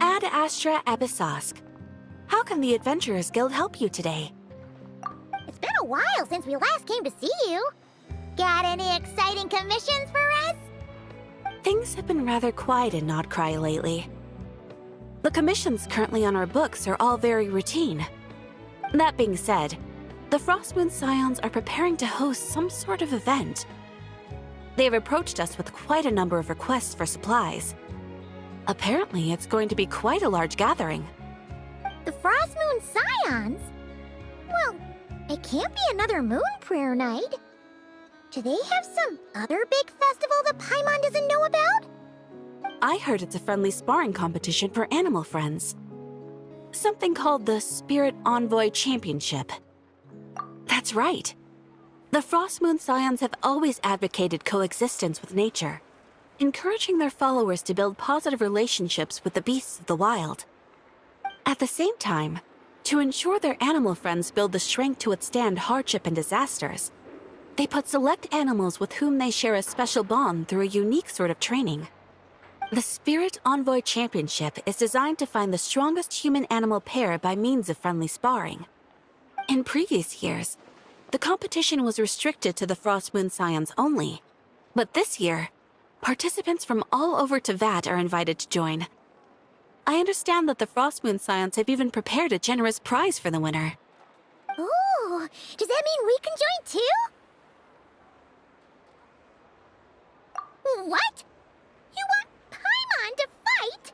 Ad Astra Abyssosk. How can the Adventurers Guild help you today? It's been a while since we last came to see you. Got any exciting commissions for us? Things have been rather quiet in Nodcry lately. The commissions currently on our books are all very routine. That being said, the Frostmoon Scions are preparing to host some sort of event. They have approached us with quite a number of requests for supplies. Apparently, it's going to be quite a large gathering. The Frostmoon Scions? Well, it can't be another Moon Prayer Night. Do they have some other big festival that Paimon doesn't know about? I heard it's a friendly sparring competition for animal friends. Something called the Spirit Envoy Championship. That's right. The Frostmoon Scions have always advocated coexistence with nature, encouraging their followers to build positive relationships with the beasts of the wild. At the same time, to ensure their animal friends build the strength to withstand hardship and disasters, they put select animals with whom they share a special bond through a unique sort of training. The Spirit Envoy Championship is designed to find the strongest human-animal pair by means of friendly sparring. In previous years, the competition was restricted to the Frostmoon Scions only, but this year, participants from all over Teyvat are invited to join. I understand that the Frostmoon Scions have even prepared a generous prize for the winner. Ooh, does that mean we can join too? What? You want Paimon to fight?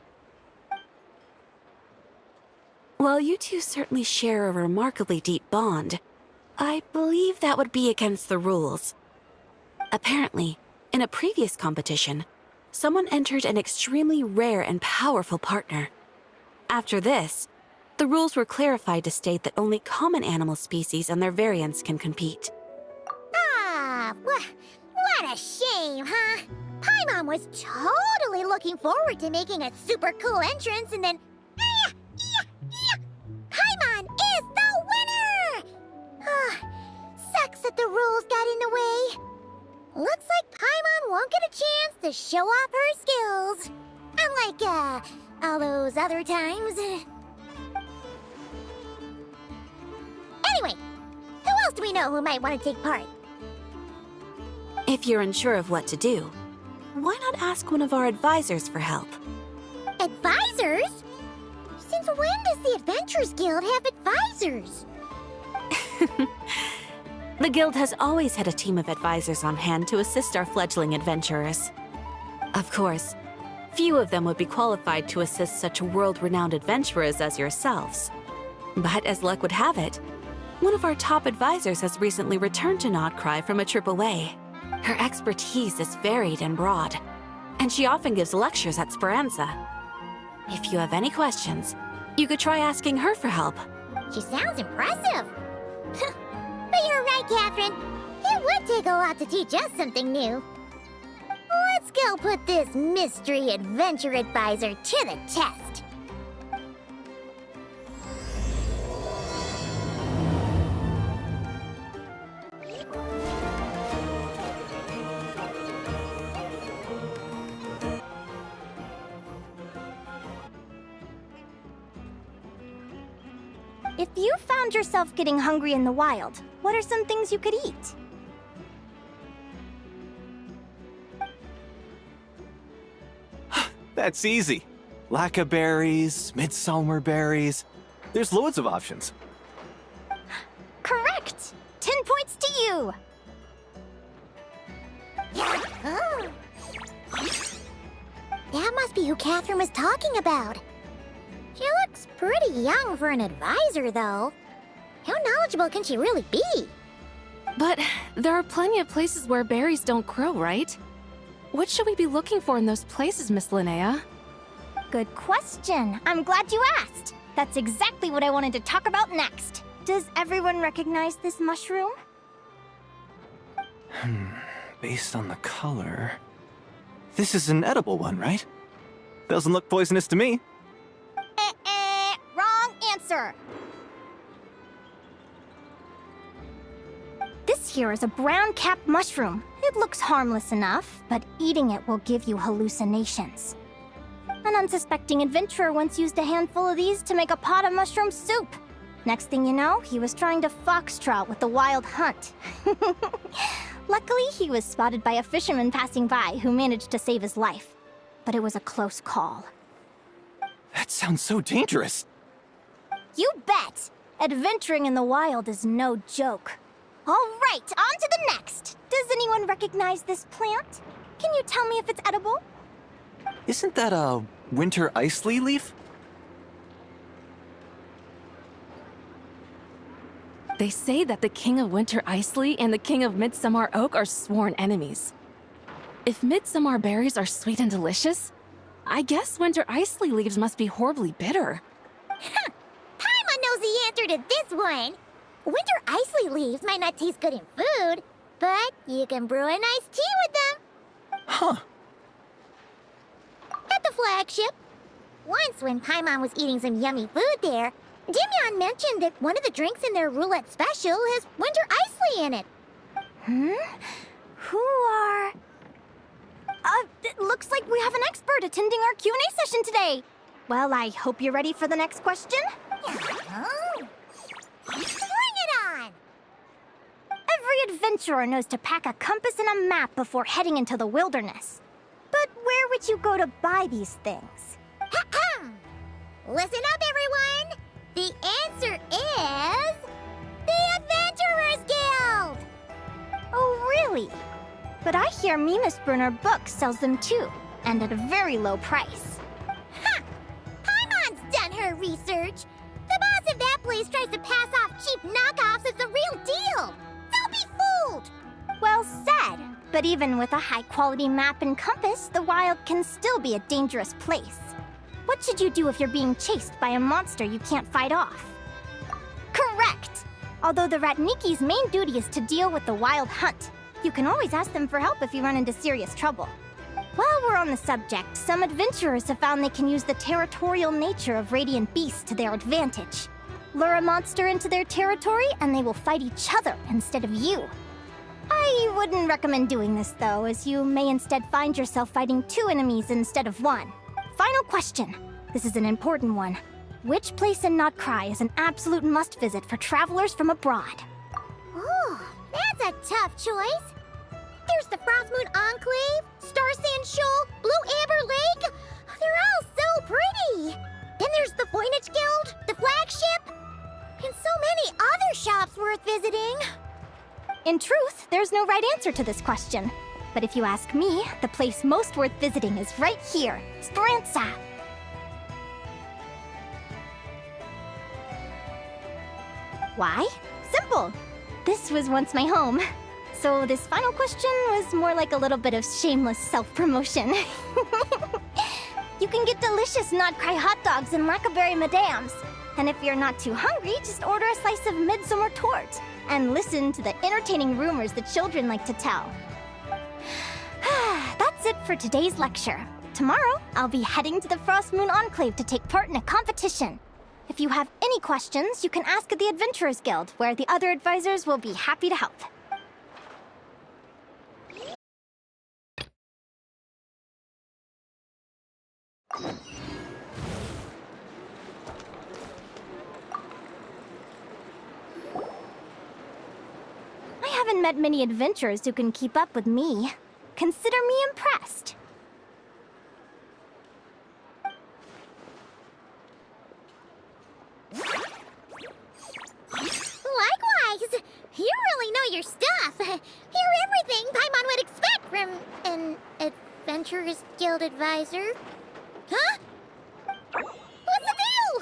While you two certainly share a remarkably deep bond, I believe that would be against the rules. Apparently, in a previous competition, someone entered an extremely rare and powerful partner. After this, the rules were clarified to state that only common animal species and their variants can compete. Ah, what a shame, huh? Paimon was totally looking forward to making a super cool entrance, and then... Paimon is the winner! Sucks that the rules got in the way. Looks like Paimon won't get a chance to show off her skills. Unlike, all those other times. Anyway, who else do we know who might want to take part? If you're unsure of what to do, why not ask one of our advisors for help? Advisors? Since when does the Adventurers Guild have advisors? The Guild has always had a team of advisors on hand to assist our fledgling adventurers. Of course, few of them would be qualified to assist such world-renowned adventurers as yourselves. But as luck would have it, one of our top advisors has recently returned to Nodcry from a trip away. Her expertise is varied and broad, and she often gives lectures at Speranza. If you have any questions, you could try asking her for help. She sounds impressive. But you're right, Catherine. It would take a lot to teach us something new. Let's go put this mystery adventure advisor to the test. If you found yourself getting hungry in the wild, what are some things you could eat? That's easy. Lacca berries, midsummer berries. There's loads of options. Correct! 10 points to you! Oh. That must be who Catherine was talking about. She looks pretty young for an advisor, though. How knowledgeable can she really be? But there are plenty of places where berries don't grow, right? What should we be looking for in those places, Miss Linnea? Good question. I'm glad you asked. That's exactly what I wanted to talk about next. Does everyone recognize this mushroom? Based on the color... This is an edible one, right? Doesn't look poisonous to me. Wrong answer. This here is a brown-capped mushroom. It looks harmless enough, but eating it will give you hallucinations. An unsuspecting adventurer once used a handful of these to make a pot of mushroom soup. Next thing you know, he was trying to foxtrot with the wild hunt. Luckily, he was spotted by a fisherman passing by who managed to save his life. But it was a close call. That sounds so dangerous. You bet! Adventuring in the wild is no joke. All right, on to the next. Does anyone recognize this plant? Can you tell me if it's edible? Isn't that a winter ice leaf? They say that the King of Winter Isley and the King of Midsummer Oak are sworn enemies. If midsummer berries are sweet and delicious, I guess winter isley leaves must be horribly bitter. Paimon knows the answer to this one. Winter isley leaves might not taste good in food, but you can brew a nice tea with them. Huh. At the flagship. Once when Paimon was eating some yummy food there, Dimyon mentioned that one of the drinks in their roulette special has winter isley in it. Who are... it looks like we have an expert attending our Q&A session today. Well, I hope you're ready for the next question. Oh. Bring it on! Every adventurer knows to pack a compass and a map before heading into the wilderness. But where would you go to buy these things? Listen up, everyone! The answer is... the Adventurers Guild! Oh, really? But I hear Mimas Brunner Books sells them too, and at a very low price. Ha! Paimon's done her research. The boss of that place tries to pass off cheap knockoffs as the real deal. Don't be fooled! Well said. But even with a high-quality map and compass, the wild can still be a dangerous place. What should you do if you're being chased by a monster you can't fight off? Correct! Although the Ratniki's main duty is to deal with the wild hunt, you can always ask them for help if you run into serious trouble. While we're on the subject, some adventurers have found they can use the territorial nature of radiant beasts to their advantage. Lure a monster into their territory and they will fight each other instead of you. I wouldn't recommend doing this though, as you may instead find yourself fighting two enemies instead of one. Final question. This is an important one. Which place in Notcry is an absolute must-visit for travelers from abroad? Oh, that's a tough choice. There's the Frostmoon Enclave, Star Sand Shoal, Blue Amber Lake. They're all so pretty. Then there's the Voynich Guild, the flagship, and so many other shops worth visiting. In truth, there's no right answer to this question. But if you ask me, the place most worth visiting is right here, Speranza. Why? Simple. This was once my home. So this final question was more like a little bit of shameless self-promotion. You can get delicious Notcry hot dogs and Lackaberry Madams. And if you're not too hungry, just order a slice of midsummer tort and listen to the entertaining rumors the children like to tell. That's it for today's lecture. Tomorrow, I'll be heading to the Frostmoon Enclave to take part in a competition. If you have any questions, you can ask at the Adventurers Guild, where the other advisors will be happy to help. I haven't met many adventurers who can keep up with me. Consider me impressed. Likewise, you really know your stuff. You're everything Paimon would expect from an Adventurers Guild advisor. Huh? What's the deal?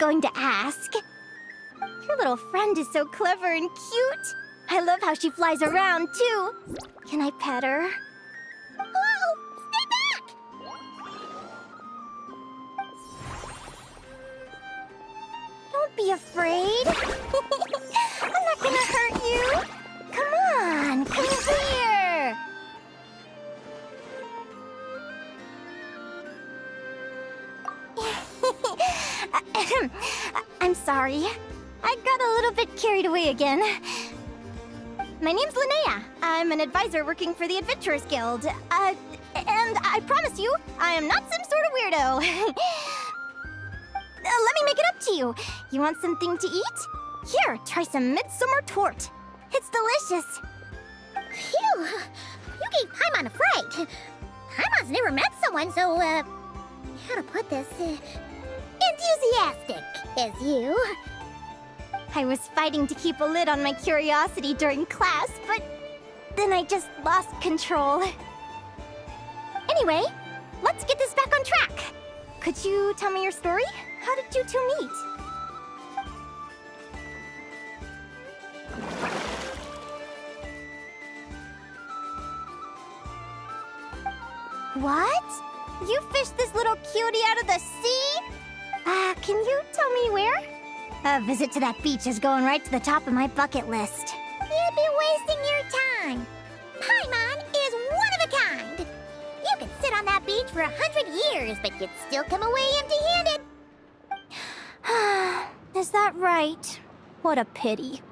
going to ask. Your little friend is so clever and cute. I love how she flies around, too. Can I pet her? Whoa! Stay back! Don't be afraid. I'm not gonna hurt you. Come on, come here. I'm sorry. I got a little bit carried away again. My name's Linnea. I'm an advisor working for the Adventurers Guild. And I promise you, I am not some sort of weirdo. Let me make it up to you. You want something to eat? Here, try some midsummer tort. It's delicious. Phew! You gave Paimon a fright. Paimon's never met someone so, how to put this, enthusiastic as you. I was fighting to keep a lid on my curiosity during class, but then I just lost control. Anyway, let's get this back on track. Could you tell me your story? How did you two meet? What? You fished this little cutie out of the sea? Can you tell me where? A visit to that beach is going right to the top of my bucket list. You'd be wasting your time. Paimon is one of a kind. You could sit on that beach for 100 years, but you'd still come away empty-handed. Is that right? What a pity.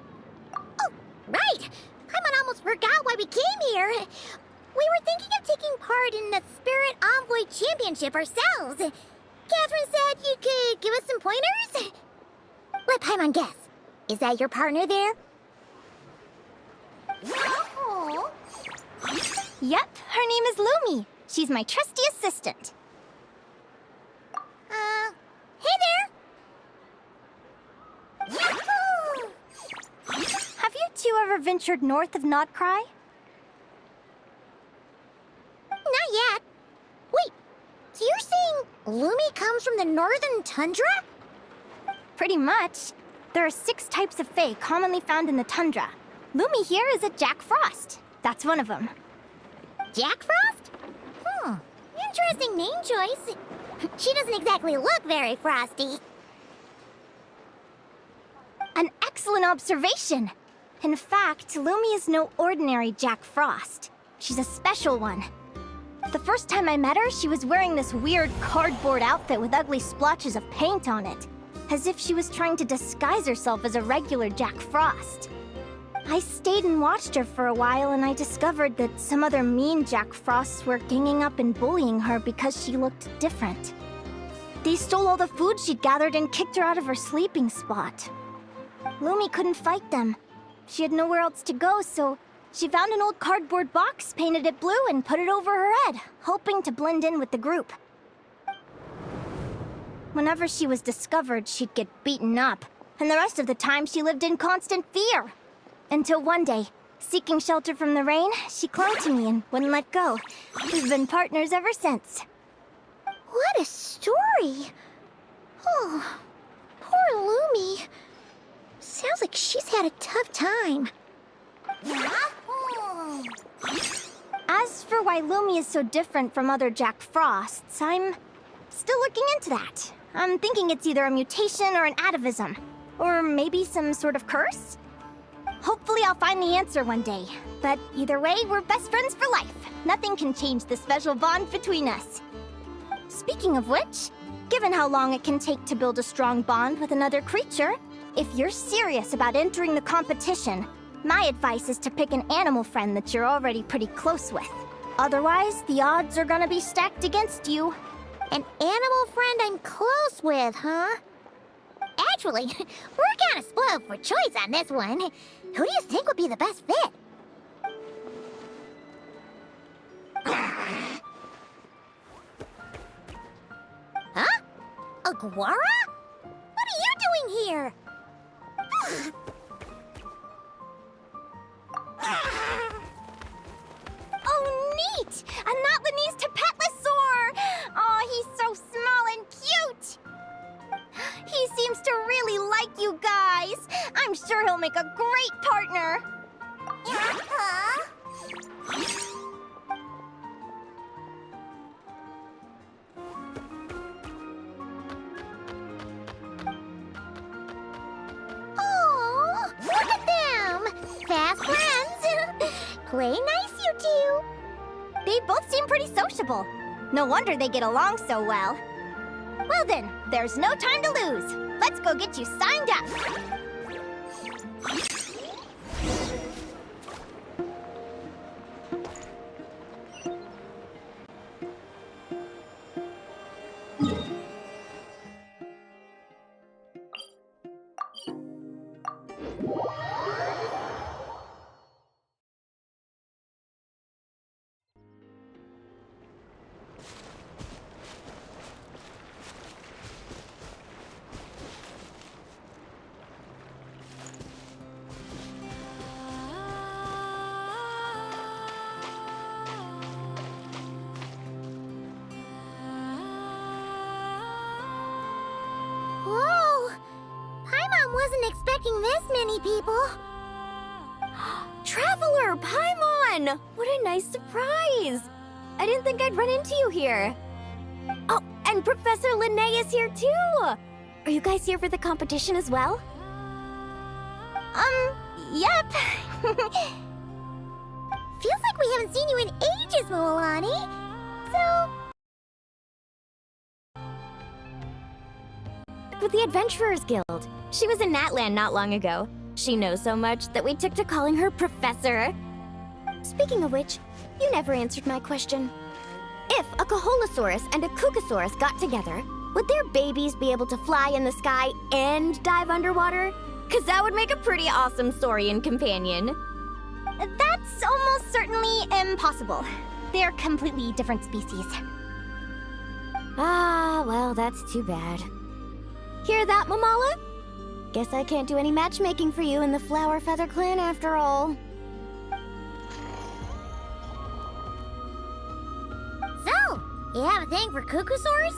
Oh, right. Paimon almost forgot why we came here. We were thinking of taking part in the Spirit Envoy Championship ourselves. Catherine said you could give us some pointers. Let Paimon guess. Is that your partner there? Oh. Yep, her name is Lumi. She's my trusty assistant. Hey there. Yahoo! Have you two ever ventured north of Notcry? Not yet. Wait, so you're saying Lumi comes from the northern tundra? Pretty much. There are 6 types of fae commonly found in the tundra. Lumi here is a Jack Frost. That's one of them. Jack Frost? Interesting name choice. She doesn't exactly look very frosty. An excellent observation. In fact, Lumi is no ordinary Jack Frost. She's a special one. The first time I met her, she was wearing this weird cardboard outfit with ugly splotches of paint on it, as if she was trying to disguise herself as a regular Jack Frost. I stayed and watched her for a while, and I discovered that some other mean Jack Frosts were ganging up and bullying her because she looked different. They stole all the food she'd gathered and kicked her out of her sleeping spot. Lumi couldn't fight them. She had nowhere else to go, so she found an old cardboard box, painted it blue, and put it over her head, hoping to blend in with the group. Whenever she was discovered, she'd get beaten up, and the rest of the time she lived in constant fear. Until one day, seeking shelter from the rain, she clung to me and wouldn't let go. We've been partners ever since. What a story. Oh, poor Lumi. Sounds like she's had a tough time. As for why Lumi is so different from other Jack Frosts, I'm still looking into that. I'm thinking it's either a mutation or an atavism. Or maybe some sort of curse? Hopefully I'll find the answer one day. But either way, we're best friends for life. Nothing can change the special bond between us. Speaking of which, given how long it can take to build a strong bond with another creature, if you're serious about entering the competition, my advice is to pick an animal friend that you're already pretty close with. Otherwise, the odds are gonna be stacked against you. An animal friend I'm close with, huh? Actually, we're kind of spoiled for choice on this one. Who do you think would be the best fit? Huh? Aguara? What are you doing here? Oh, neat! A Notlanese Tapetlosaur! Oh, he's so small and cute! He seems to a great partner! Oh, look at them! Fast friends! Play nice, you two! They both seem pretty sociable. No wonder they get along so well. Well then, there's no time to lose. Let's go get you signed up. Whoa! Paimon wasn't expecting this many people. Traveler, Paimon! What a nice surprise! I didn't think I'd run into you here. Oh, and Professor Linnea is here too! Are you guys here for the competition as well? Yep. Feels like we haven't seen you in ages, Moalani. So, With the Adventurers Guild. She was in Natland not long ago. She knows so much that we took to calling her Professor. Speaking of which, you never answered my question. If a Kaholosaurus and a Kukasaurus got together, would their babies be able to fly in the sky and dive underwater? 'Cause that would make a pretty awesome saurian companion. That's almost certainly impossible. They're completely different species. Ah, well, that's too bad. Hear that, Mamala? Guess I can't do any matchmaking for you in the Flower Feather Clan after all. so, you have a thing for Kukusaurs?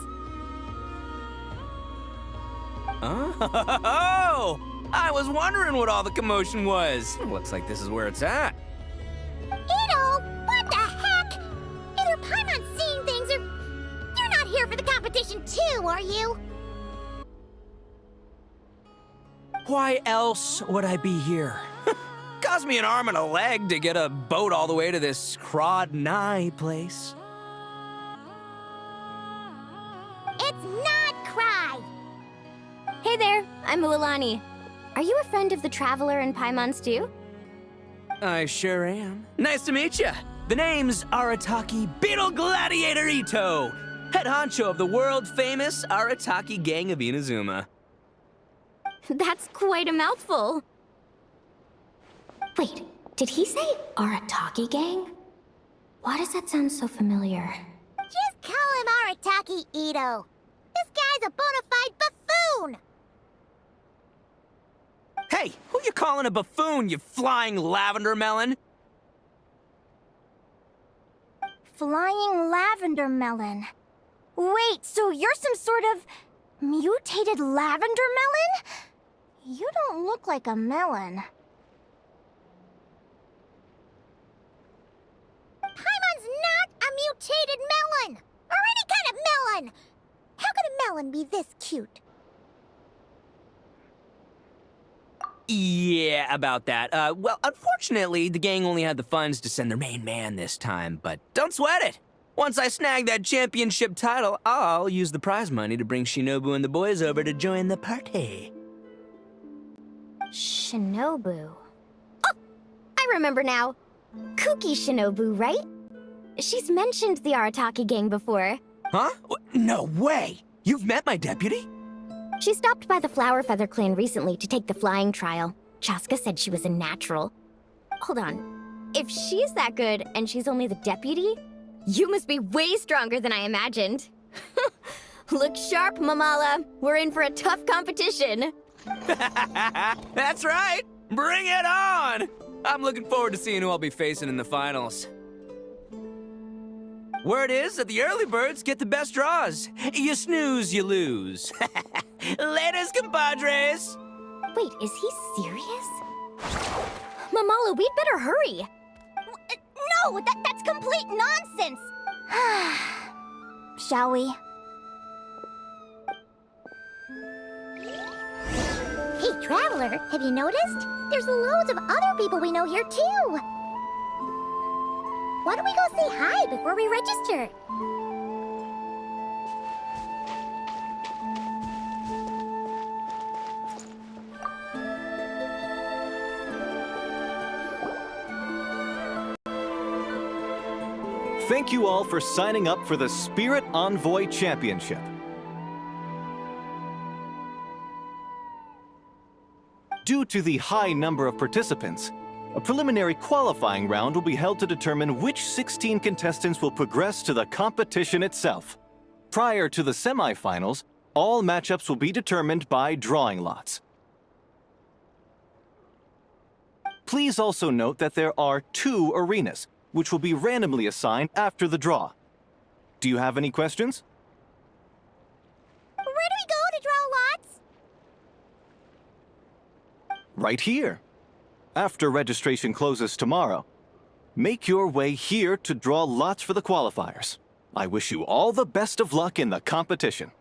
Oh! I was wondering what all the commotion was. Looks like this is where it's at. Ito, what the heck? Either Paimon's seeing things or you're not here for the competition too, are you? Why else would I be here? Cost me an arm and a leg to get a boat all the way to this Crawdnigh place. It's not Cry. Hey there, I'm Mulani. Are you a friend of the Traveler and Paimon's too? I sure am. Nice to meet you. The name's Arataki Beetle Gladiator Ito, head honcho of the world-famous Arataki Gang of Inazuma. That's quite a mouthful. Wait, did he say Arataki Gang? Why does that sound so familiar? Just call him Arataki Ito. This guy's a bona fide buffoon. Hey, who you calling a buffoon, you flying lavender melon? Flying lavender melon. Wait, so you're some sort of mutated lavender melon? You don't look like a melon. Paimon's not a mutated melon, or any kind of melon. How could a melon be this cute? Yeah, about that. Well, unfortunately, the gang only had the funds to send their main man this time, but don't sweat it. Once I snag that championship title, I'll use the prize money to bring Shinobu and the boys over to join the party. Shinobu. Oh, I remember now. Kuki Shinobu, right? She's mentioned the Arataki Gang before. Huh? No way! You've met my deputy? She stopped by the Flower Feather Clan recently to take the flying trial. Chaska said she was a natural. Hold on. If she's that good and she's only the deputy, you must be way stronger than I imagined. Look sharp, Mamala. We're in for a tough competition. That's right! Bring it on! I'm looking forward to seeing who I'll be facing in the finals. Word is that the early birds get the best draws. You snooze, you lose. Laters, compadres! Wait, is he serious? Mamalo, we'd better hurry. No, that's complete nonsense! Shall we? Hey, Traveler, have you noticed? There's loads of other people we know here, too. Why don't we go say hi before we register? Thank you all for signing up for the Spirit Envoy Championship. Due to the high number of participants, a preliminary qualifying round will be held to determine which 16 contestants will progress to the competition itself. Prior to the semifinals, all matchups will be determined by drawing lots. Please also note that there are 2 arenas, which will be randomly assigned after the draw. Do you have any questions? Where do we go to draw lots? Right here. After registration closes tomorrow, make your way here to draw lots for the qualifiers. I wish you all the best of luck in the competition.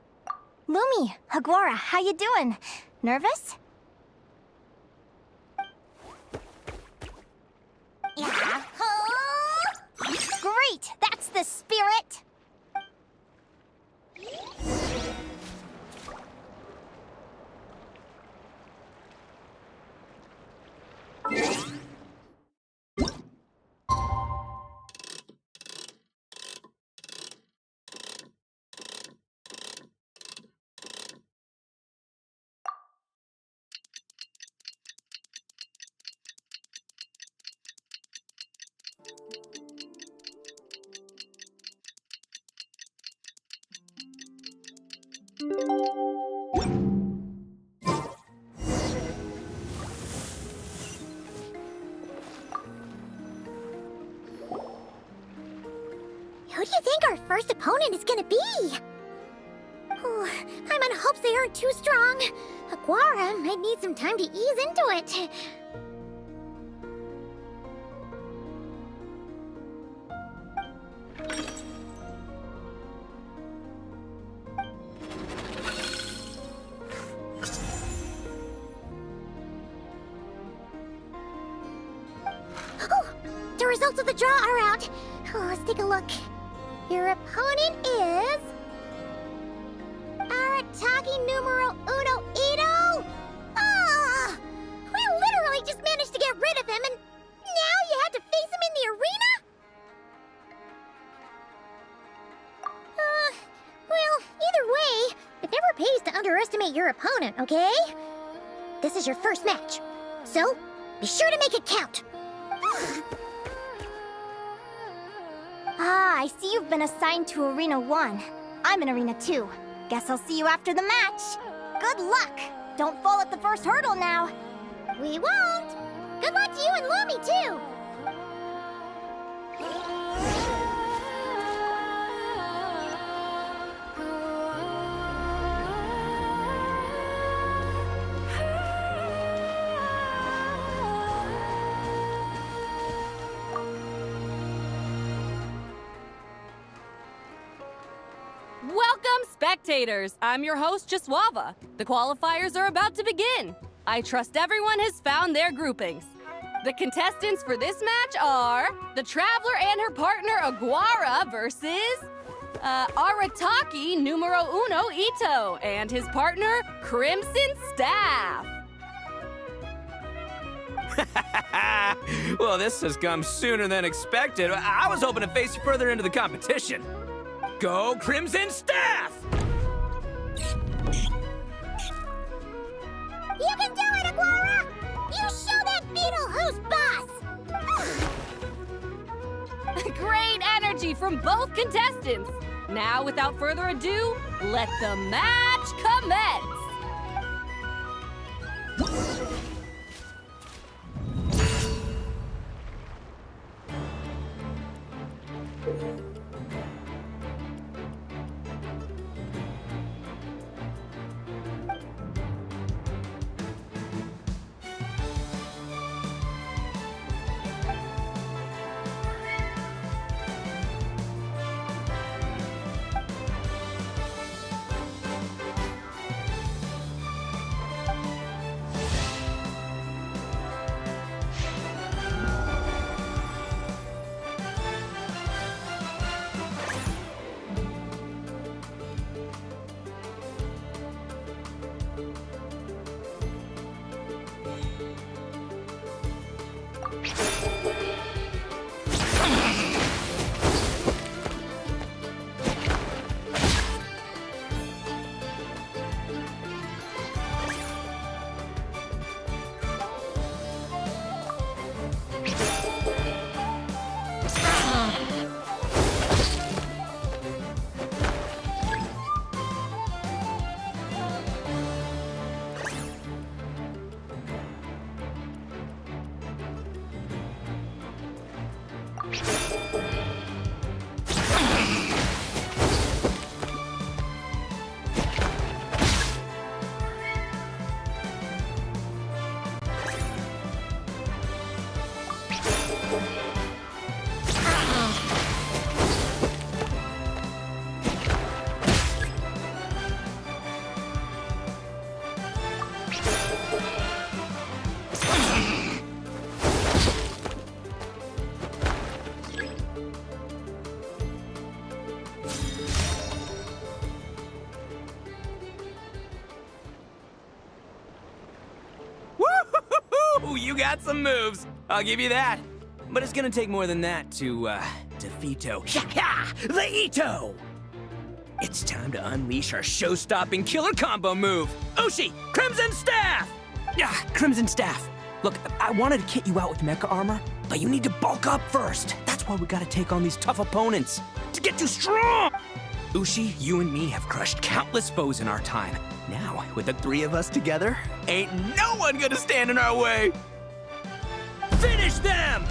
Lumi, Aguara, how you doing? Nervous? Yeah. Great! That's the spirit! Who do you think our first opponent is gonna be? Oh, Paimon hopes they aren't too strong. Aguara might need some time to ease into it. Oh, the results of the draw are out. Oh, let's take a look. Your opponent is... Arataki numero uno Ito! Ah! We literally just managed to get rid of him, and now you had to face him in the arena? Well, either way, it never pays to underestimate your opponent, okay? This is your first match, so be sure to make it count. Ah, I see you've been assigned to Arena 1. I'm in Arena 2. Guess I'll see you after the match. Good luck! Don't fall at the first hurdle now. We won't! Good luck to you and Lumi, too! Welcome, spectators! I'm your host, Jaswava. The qualifiers are about to begin. I trust everyone has found their groupings. The contestants for this match are the Traveler and her partner, Aguara, versus Arataki numero uno Ito and his partner, Crimson Staff. Well, this has come sooner than expected. I was hoping to face you further into the competition. Go Crimson Staff! You can do it, Aguara! You show that beetle who's boss! Great energy from both contestants. Now, without further ado, let the match commence. Woo! You got some moves. I'll give you that. But it's gonna take more than that to, defeato. The Ito! It's time to unleash our show-stopping killer combo move. Ushi, Crimson Staff! Crimson Staff. Look, I wanted to kit you out with mecha armor, but you need to bulk up first. That's why we gotta take on these tough opponents. To get too strong! Ushi, you and me have crushed countless foes in our time. Now, with the three of us together, ain't no one gonna stand in our way! Finish them!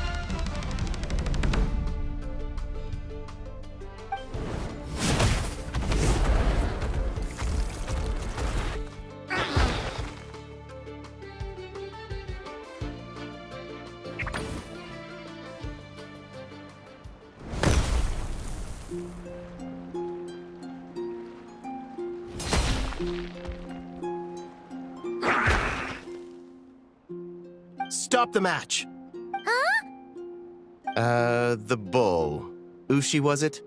Stop the match. Huh? The bull. Ushi, was it?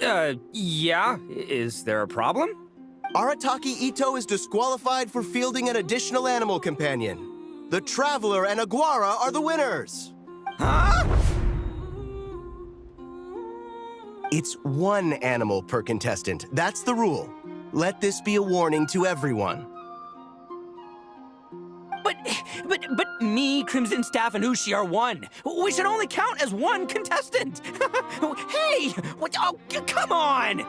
Yeah? Is there a problem? Arataki Ito is disqualified for fielding an additional animal companion. The Traveler and Aguara are the winners. Huh? It's one animal per contestant. That's the rule. Let this be a warning to everyone. But me, Crimson Staff, and Ushi are one. We should only count as one contestant. Hey! What? Oh, come on!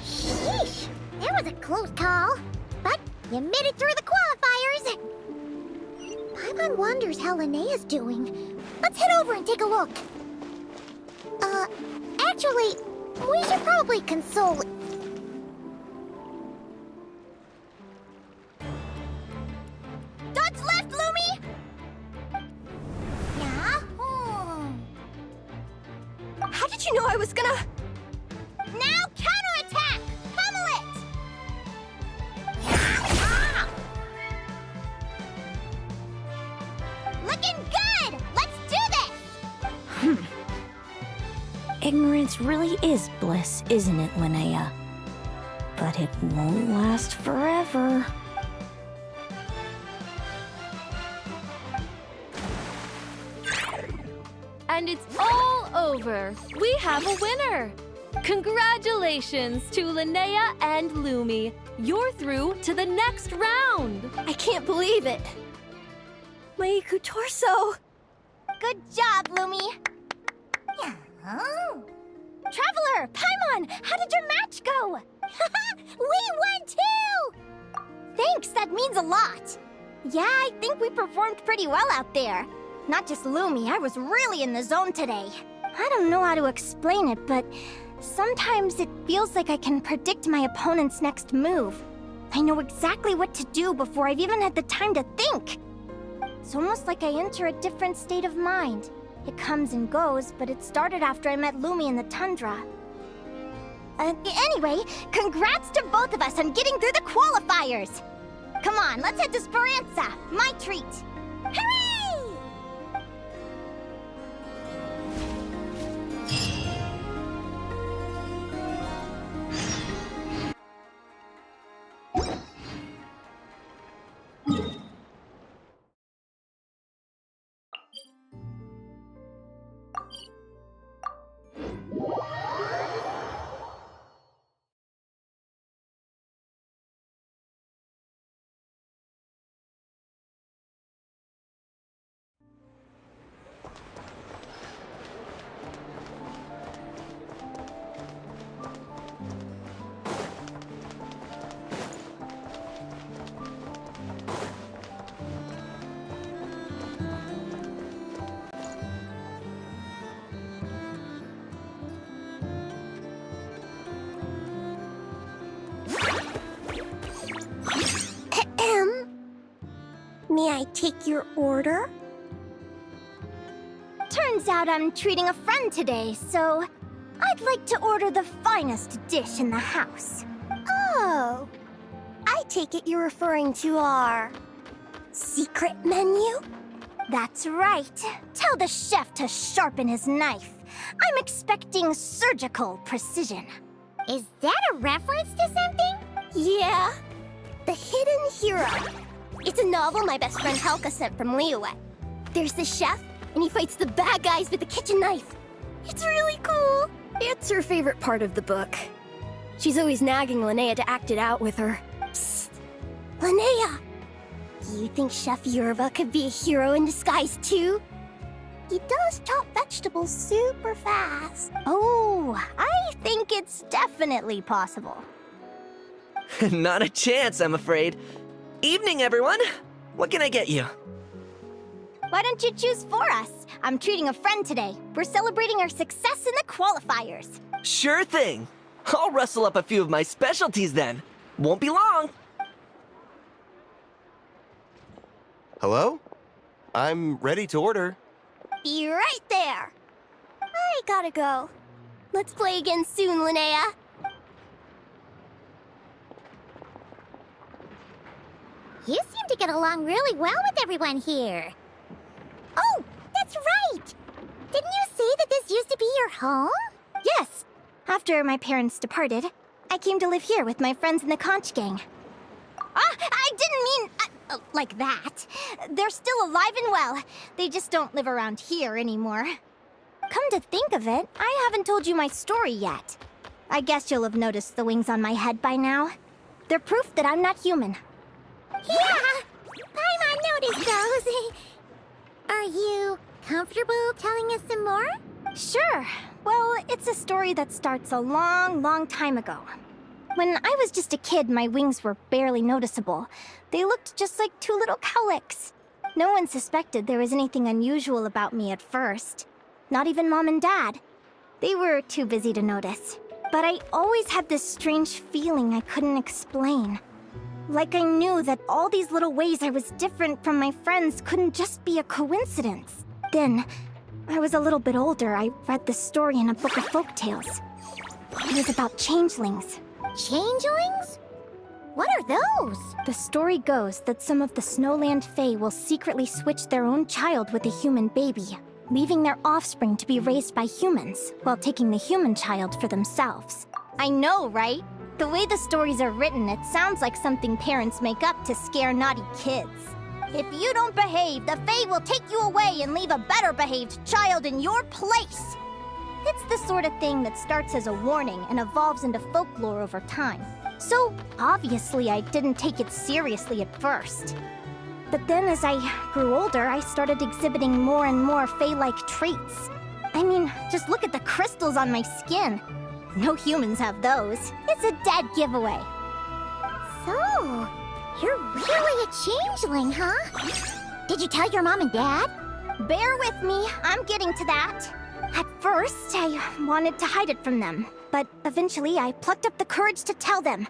Sheesh, that was a close call. But you made it through the qualifiers. Paimon wonders how Linnea's doing. Let's head over and take a look. Actually, we should probably console... Dodge left, Lumi! Yeah? How did you know I was gonna... Now counterattack! Pummel it! Looking good! Let's do this! Ignorance really is bliss, isn't it, Linnea? But it won't last forever. And it's all over. We have a winner. Congratulations to Linnea and Lumi. You're through to the next round. I can't believe it. My Iku torso. Good job, Lumi! Traveler, Paimon, how did your match go? We won too! Thanks, that means a lot. Yeah, I think we performed pretty well out there. Not just Lumi, I was really in the zone today. I don't know how to explain it, but sometimes it feels like I can predict my opponent's next move. I know exactly what to do before I've even had the time to think. It's almost like I enter a different state of mind. It comes and goes, but it started after I met Lumi in the tundra. Anyway, congrats to both of us on getting through the qualifiers! Come on, let's head to Speranza, my treat! Hooray! May I take your order? Turns out I'm treating a friend today, so I'd like to order the finest dish in the house. Oh, I take it you're referring to our secret menu? That's right. Tell the chef to sharpen his knife. I'm expecting surgical precision. Is that a reference to something? Yeah. The Hidden Hero. It's a novel my best friend Helka sent from Liyue. There's the chef, and he fights the bad guys with a kitchen knife. It's really cool. It's her favorite part of the book. She's always nagging Linnea to act it out with her. Psst! Linnea! Do you think Chef Yerva could be a hero in disguise too? He does chop vegetables super fast. Oh, I think it's definitely possible. Not a chance, I'm afraid. Evening, everyone. What can I get you? Why don't you choose for us? I'm treating a friend today. We're celebrating our success in the qualifiers. Sure thing. I'll rustle up a few of my specialties then. Won't be long. Hello? I'm ready to order. Be right there. I gotta go. Let's play again soon, Linnea. You seem to get along really well with everyone here. Oh, that's right! Didn't you say that this used to be your home? Yes. After my parents departed, I came to live here with my friends in the conch gang. I didn't mean like that. They're still alive and well. They just don't live around here anymore. Come to think of it, I haven't told you my story yet. I guess you'll have noticed the wings on my head by now. They're proof that I'm not human. Yeah! Paimon noticed those. Are you comfortable telling us some more? Sure. Well, it's a story that starts a long, long time ago. When I was just a kid, my wings were barely noticeable. They looked just like two little cowlicks. No one suspected there was anything unusual about me at first. Not even Mom and Dad. They were too busy to notice. But I always had this strange feeling I couldn't explain. Like I knew that all these little ways I was different from my friends couldn't just be a coincidence. Then, I was a little bit older, I read this story in a book of folktales. It was about changelings. Changelings? What are those? The story goes that some of the Snowland Fae will secretly switch their own child with a human baby, leaving their offspring to be raised by humans, while taking the human child for themselves. I know, right? The way the stories are written, it sounds like something parents make up to scare naughty kids. If you don't behave, the Fae will take you away and leave a better-behaved child in your place. It's the sort of thing that starts as a warning and evolves into folklore over time. So, obviously, I didn't take it seriously at first. But then as I grew older, I started exhibiting more and more Fae-like traits. I mean, just look at the crystals on my skin. No humans have those. It's a dead giveaway. So, you're really a changeling, huh? Did you tell your mom and dad? Bear with me, I'm getting to that. At first, I wanted to hide it from them, but eventually I plucked up the courage to tell them.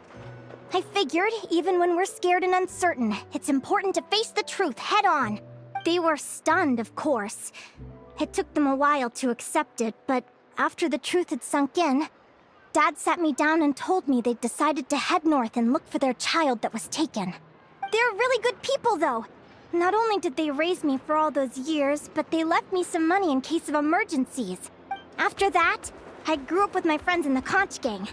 I figured, even when we're scared and uncertain, it's important to face the truth head on. They were stunned, of course. It took them a while to accept it, but after the truth had sunk in, Dad sat me down and told me they'd decided to head north and look for their child that was taken. They're really good people, though. Not only did they raise me for all those years, but they left me some money in case of emergencies. After that, I grew up with my friends in the conch gang.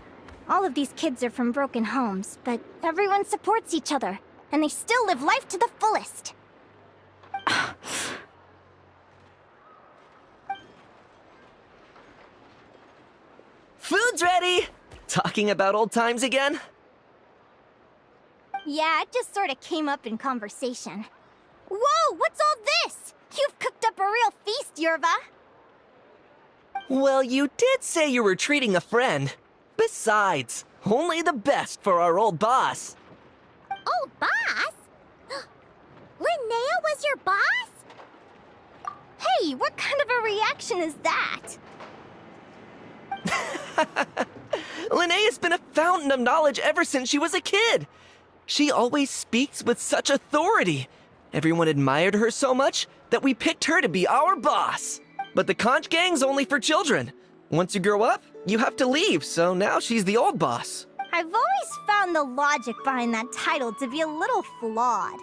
All of these kids are from broken homes, but everyone supports each other, and they still live life to the fullest. Food's ready! Talking about old times again? Yeah, it just sort of came up in conversation. Whoa, what's all this? You've cooked up a real feast, Yerva. Well, you did say you were treating a friend. Besides, only the best for our old boss. Old boss? Linnea was your boss? Hey, what kind of a reaction is that? Linnea's been a fountain of knowledge ever since she was a kid. She always speaks with such authority. Everyone admired her so much that we picked her to be our boss. But the conch gang's only for children. Once you grow up, you have to leave, so now she's the old boss. I've always found the logic behind that title to be a little flawed.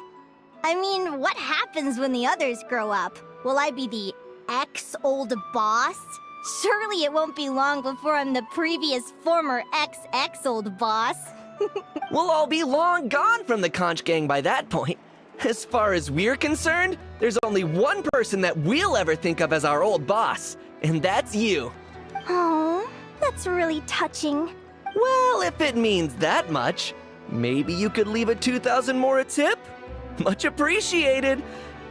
I mean, what happens when the others grow up? Will I be the ex-old boss? Surely it won't be long before I'm the previous former ex-old boss. We'll all be long gone from the conch gang by that point. As far as we're concerned, there's only one person that we'll ever think of as our old boss, and that's you. Oh, that's really touching. Well, if it means that much, maybe you could leave a 2,000 more a tip? Much appreciated.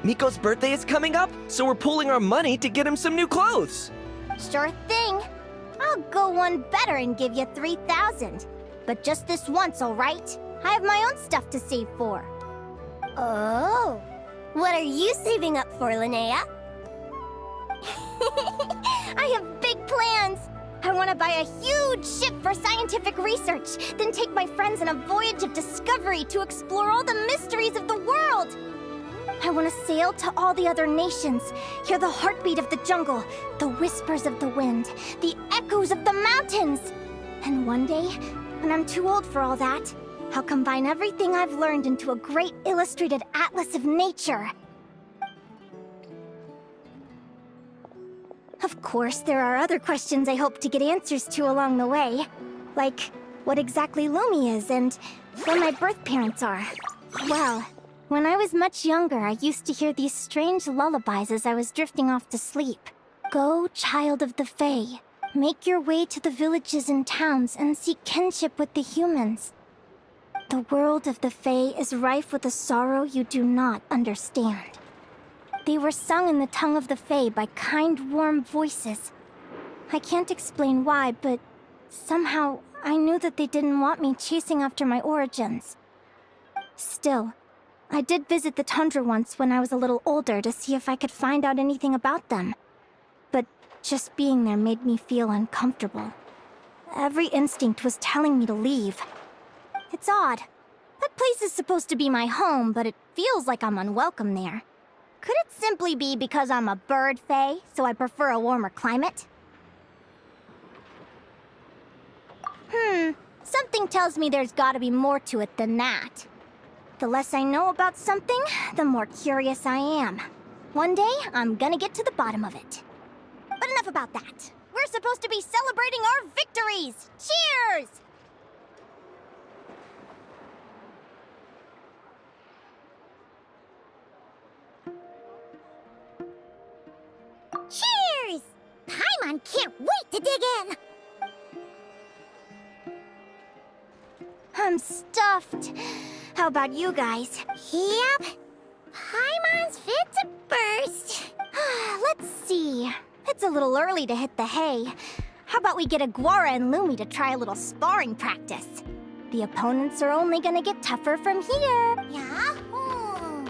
Miko's birthday is coming up, so we're pooling our money to get him some new clothes. Sure thing. I'll go one better and give you 3,000. But just this once, all right? I have my own stuff to save for. Oh, what are you saving up for, Linnea? I have big plans. I want to buy a huge ship for scientific research, then take my friends on a voyage of discovery to explore all the mysteries of the world. I want to sail to all the other nations, hear the heartbeat of the jungle, the whispers of the wind, the echoes of the mountains. And one day, when I'm too old for all that, I'll combine everything I've learned into a great illustrated atlas of nature. Of course, there are other questions I hope to get answers to along the way. Like, what exactly Lumi is and where my birth parents are. Well, when I was much younger, I used to hear these strange lullabies as I was drifting off to sleep. Go, child of the Fae. Make your way to the villages and towns and seek kinship with the humans. The world of the Fae is rife with a sorrow you do not understand. They were sung in the tongue of the Fae by kind, warm voices. I can't explain why, but somehow I knew that they didn't want me chasing after my origins. Still, I did visit the tundra once when I was a little older to see if I could find out anything about them. But just being there made me feel uncomfortable. Every instinct was telling me to leave. It's odd. That place is supposed to be my home, but it feels like I'm unwelcome there. Could it simply be because I'm a bird fae, so I prefer a warmer climate? Something tells me there's gotta be more to it than that. The less I know about something, the more curious I am. One day, I'm gonna get to the bottom of it. But enough about that. We're supposed to be celebrating our victories! Cheers! Cheers! Paimon can't wait to dig in! I'm stuffed. How about you guys? Yep. Paimon's fit to burst. Let's see. It's a little early to hit the hay. How about we get Aguara and Lumi to try a little sparring practice? The opponents are only gonna get tougher from here. Yahoo!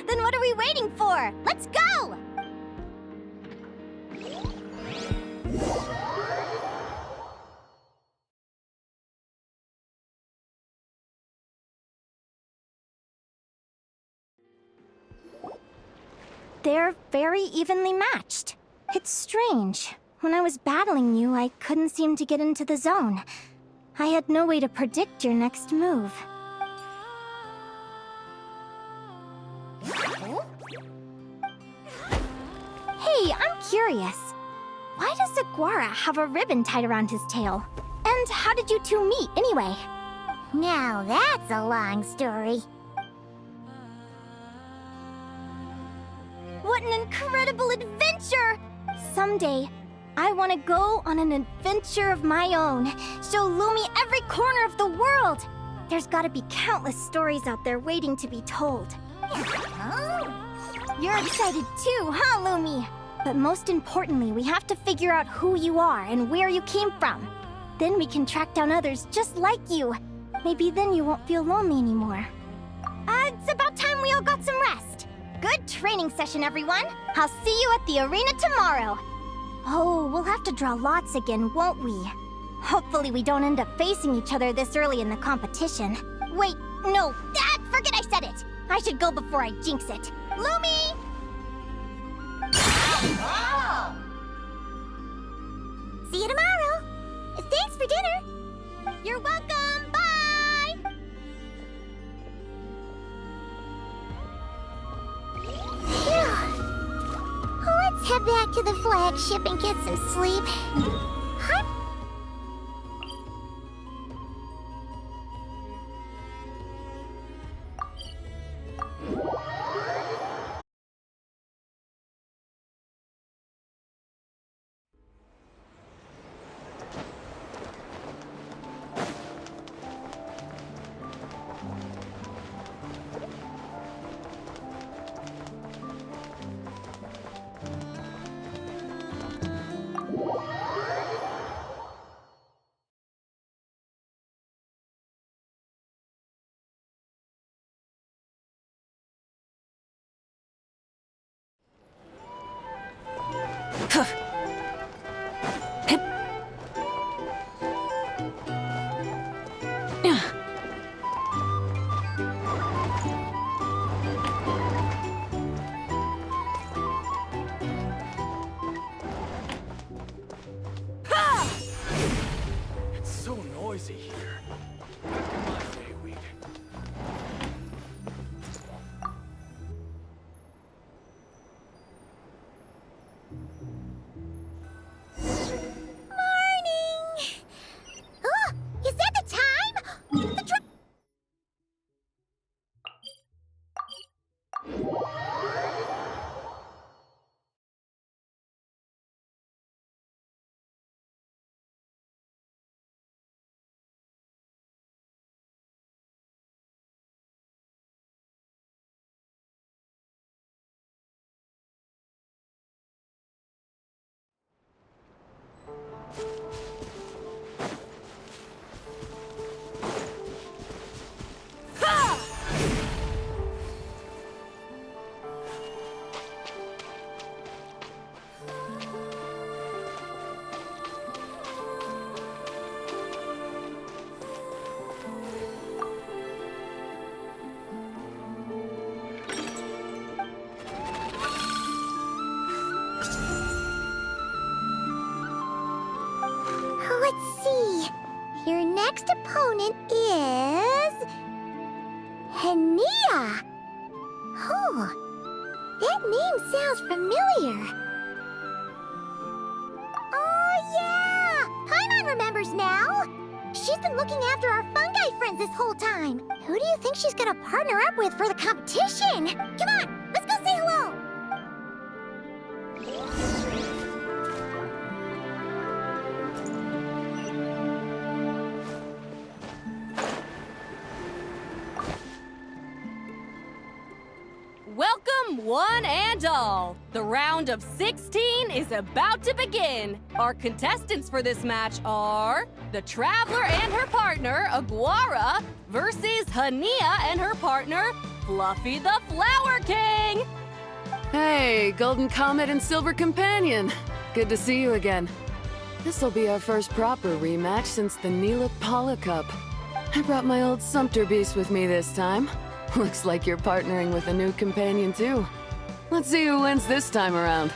Then what are we waiting for? Let's go! They're very evenly matched. It's strange. When I was battling you, I couldn't seem to get into the zone. I had no way to predict your next move. Hey, I'm curious. Why does Aguara have a ribbon tied around his tail? And how did you two meet, anyway? Now that's a long story. What an incredible adventure! Someday, I want to go on an adventure of my own. Show Lumi every corner of the world. There's gotta be countless stories out there waiting to be told. You're excited too, huh, Lumi? But most importantly, we have to figure out who you are and where you came from. Then we can track down others just like you. Maybe then you won't feel lonely anymore. It's about time we all got some rest. Good training session, everyone. I'll see you at the arena tomorrow. Oh, we'll have to draw lots again, won't we? Hopefully we don't end up facing each other this early in the competition. Wait, no, forget I said it! I should go before I jinx it. Lumi! See you tomorrow. Thanks for dinner. You're welcome! Bye! Let's head back to the flagship and get some sleep. It's so noisy here. Back in my day, we'd... Morning! Oh, is that the time? Let's see. Your next opponent is... Linnea. Oh, that name sounds familiar. Oh, yeah! Paimon remembers now. She's been looking after our fungi friends this whole time. Who do you think she's gonna partner up with for the competition? Come on, let's go say hello. Welcome, one and all! The round of 16 is about to begin. Our contestants for this match are the Traveler and her partner, Aguara, versus Linnea and her partner, Fluffy the Flower King. Hey, Golden Comet and Silver Companion. Good to see you again. This'll be our first proper rematch since the Neela Paula Cup. I brought my old Sumpter Beast with me this time. Looks like you're partnering with a new companion, too. Let's see who wins this time around.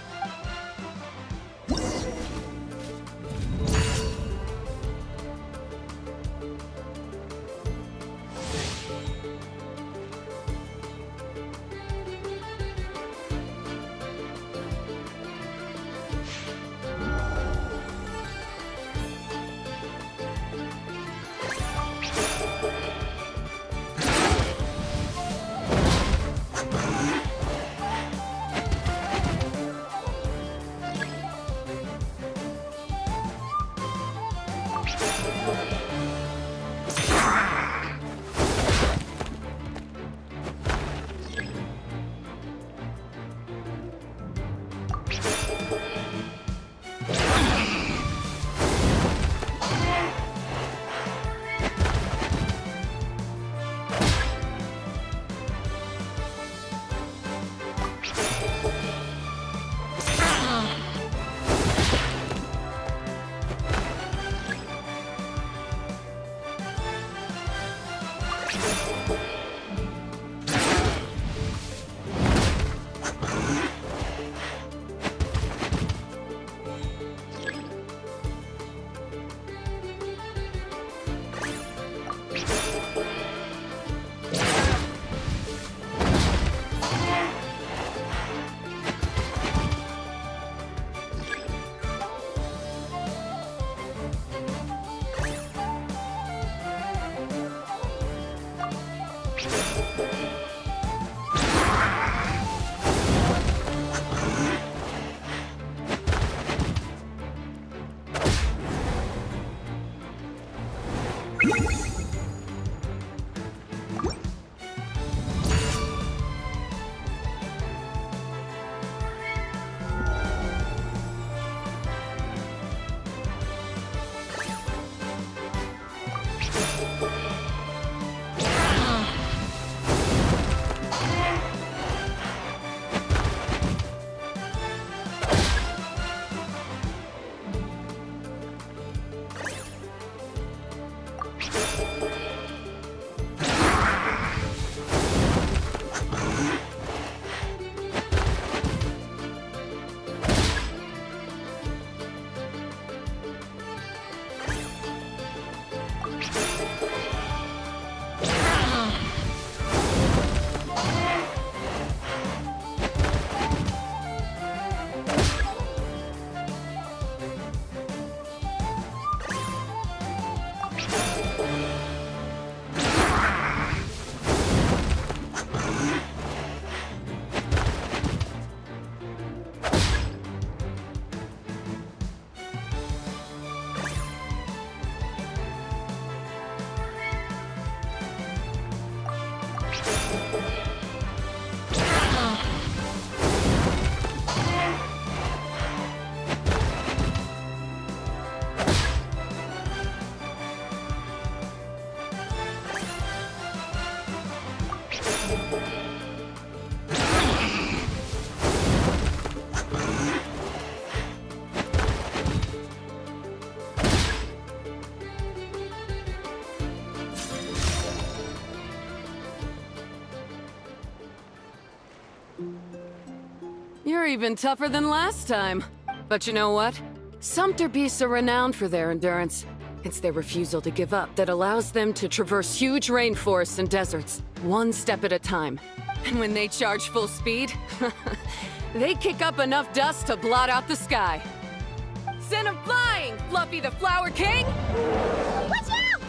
You're even tougher than last time. But you know what? Sumpter beasts are renowned for their endurance. It's their refusal to give up that allows them to traverse huge rainforests and deserts, one step at a time. And when they charge full speed, they kick up enough dust to blot out the sky. Send 'em flying, Fluffy the Flower King! Watch out!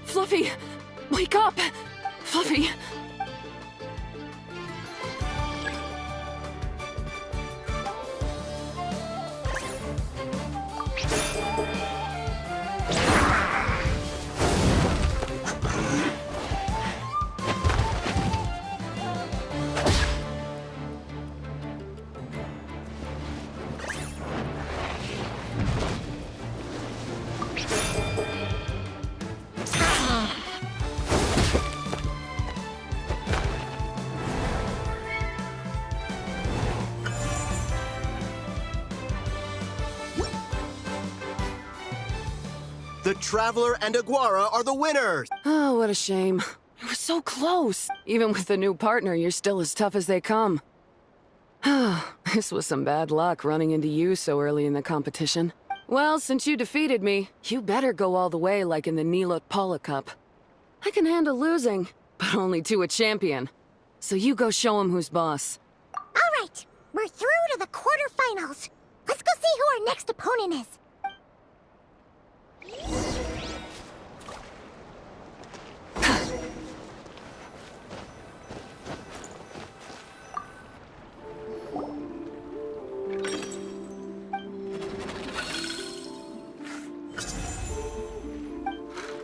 Fluffy! Wake up! Fluffy! The Traveler and Aguara are the winners! Oh, what a shame. You were so close. Even with the new partner, you're still as tough as they come. This was some bad luck running into you so early in the competition. Well, since you defeated me, you better go all the way like in the Nilut Cup. I can handle losing, but only to a champion. So you go show him who's boss. All right, we're through to the quarterfinals. Let's go see who our next opponent is.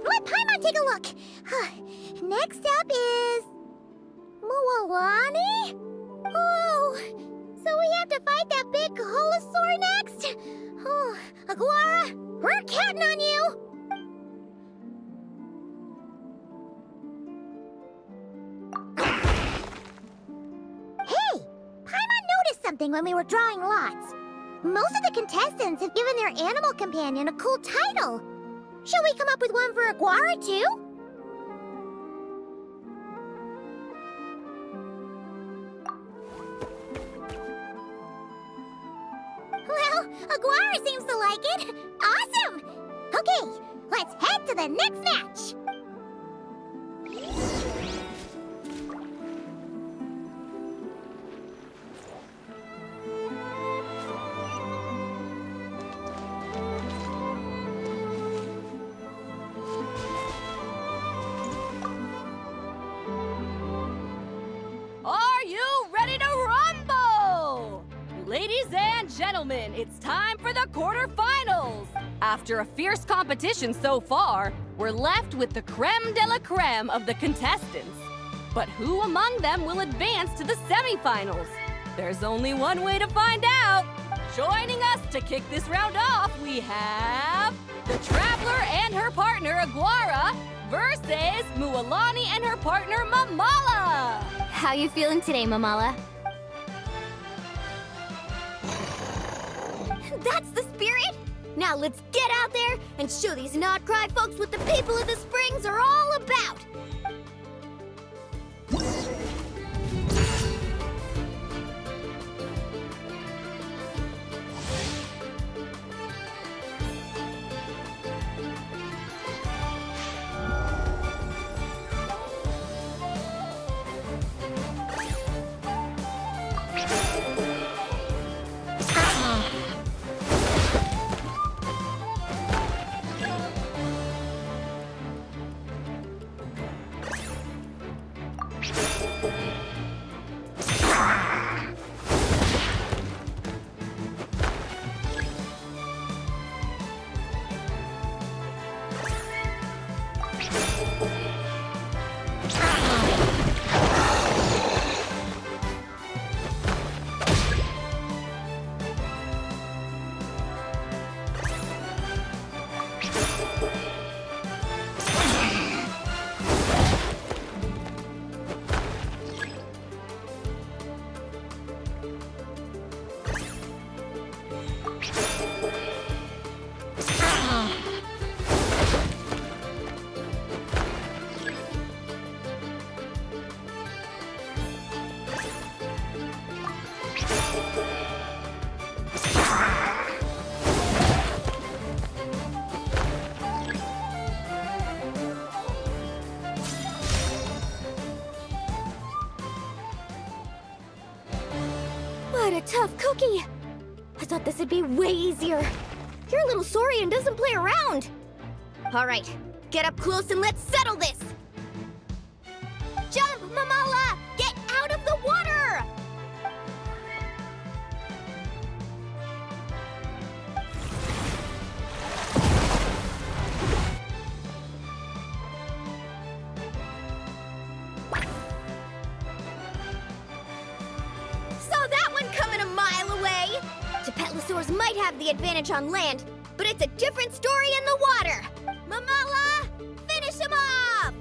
Let Paimon take a look. Next up is Mualani? Oh, so we have to fight that big Holosaur next? Oh, Aguara, we're counting on you! Hey! Paimon noticed something when we were drawing lots. Most of the contestants have given their animal companion a cool title. Shall we come up with one for Aguara, too? Well, Aguara seems to like it. Awesome! Okay, let's head to the next match. gentlemen, it's time for the quarterfinals! After a fierce competition so far, we're left with the creme de la creme of the contestants. But who among them will advance to the semifinals? There's only one way to find out! Joining us to kick this round off, we have the Traveler and her partner Aguara versus Mualani and her partner Mamala! How you feeling today, Mamala? That's the spirit! Now let's get out there and show these not-cry folks what the people of the Springs are all about! What a tough cookie! I thought this would be way easier. Your little Saurian doesn't play around. All right, get up close and let's settle this. Jump, Mamala! Get out of the water! Saw that one coming a mile away! Tapetlosaurs might have the advantage on land, but it's a different story in the water! Mamala, finish him off!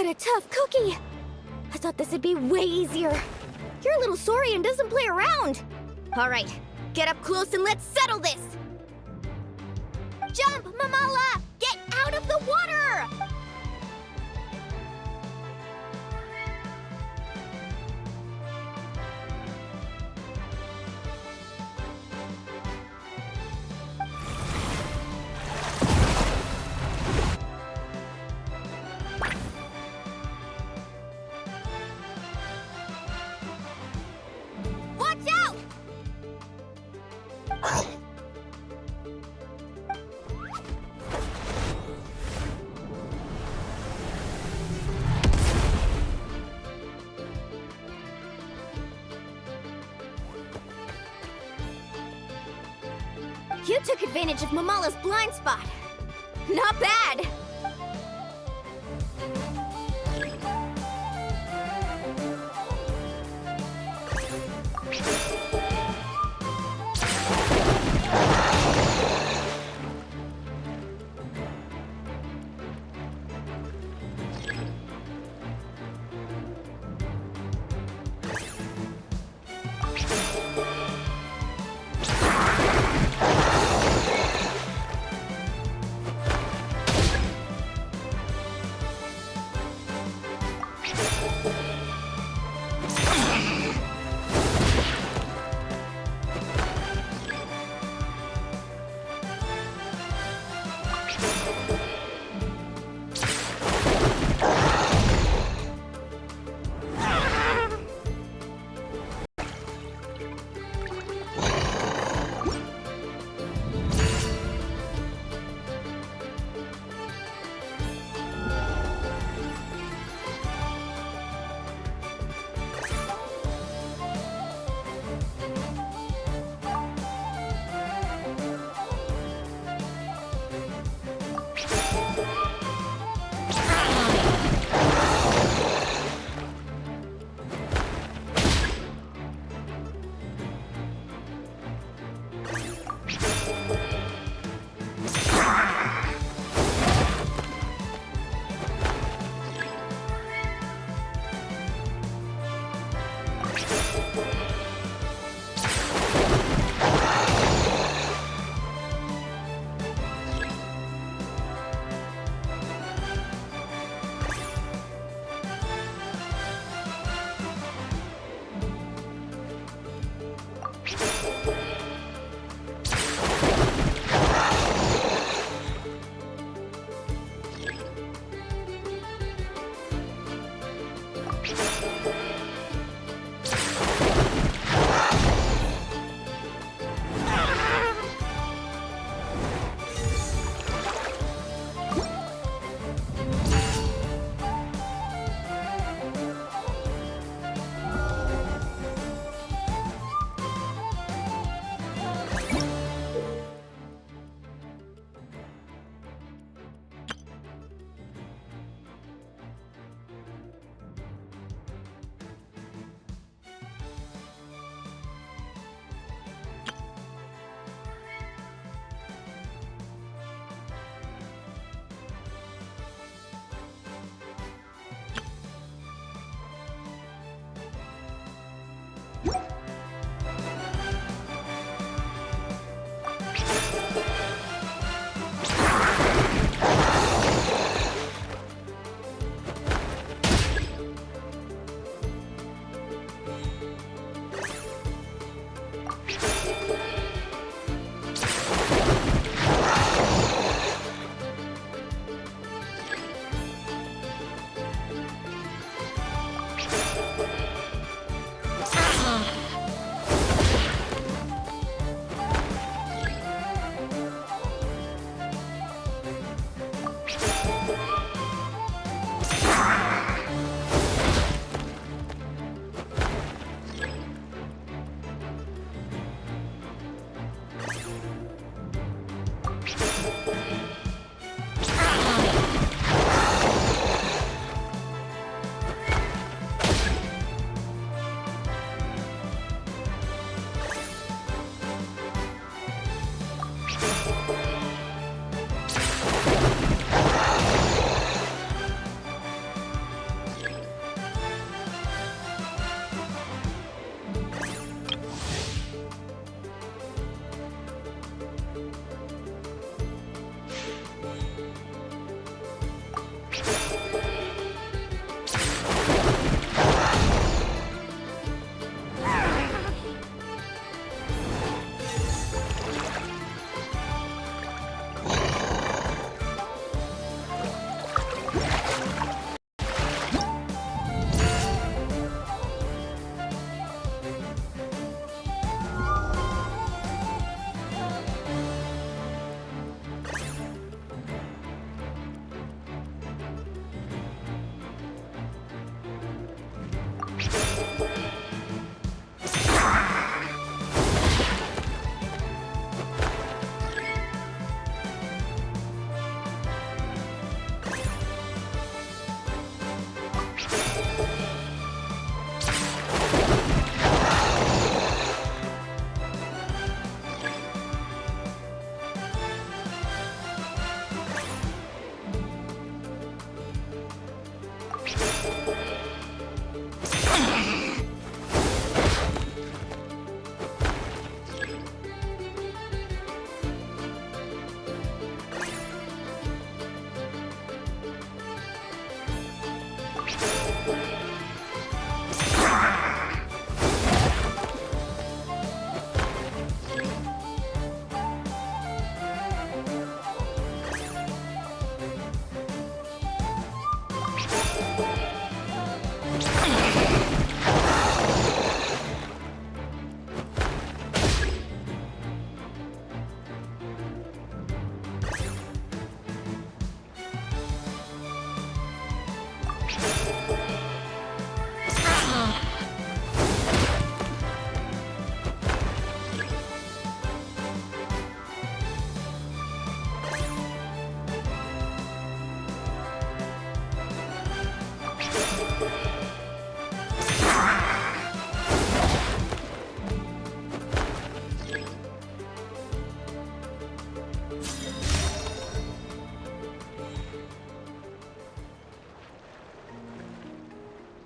What a tough cookie! I thought this would be way easier. You're a little Saurian doesn't play around. All right, get up close and let's settle this. Jump, Mamala! Get out of the water! Watch out! You took advantage of Mamala's blind spot. Not bad.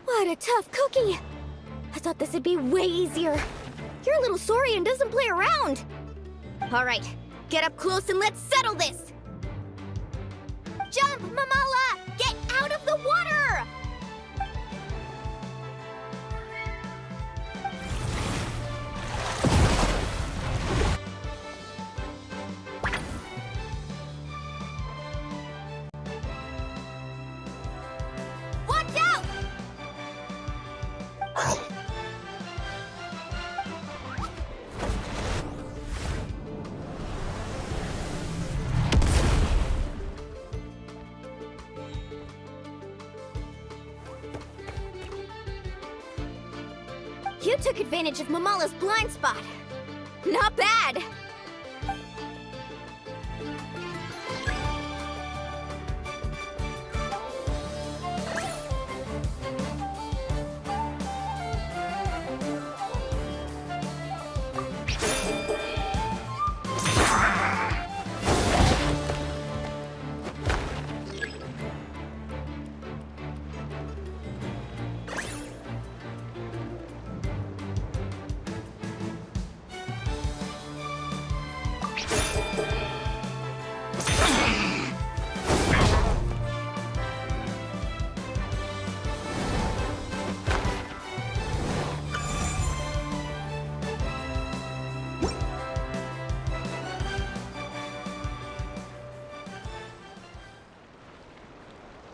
What a tough cookie! I thought this would be way easier. Your little Saurian doesn't play around. All right, get up close and let's settle this. Jump, Mamala! Get out of the water! Watch out! You took advantage of Mamala's blind spot. Not bad.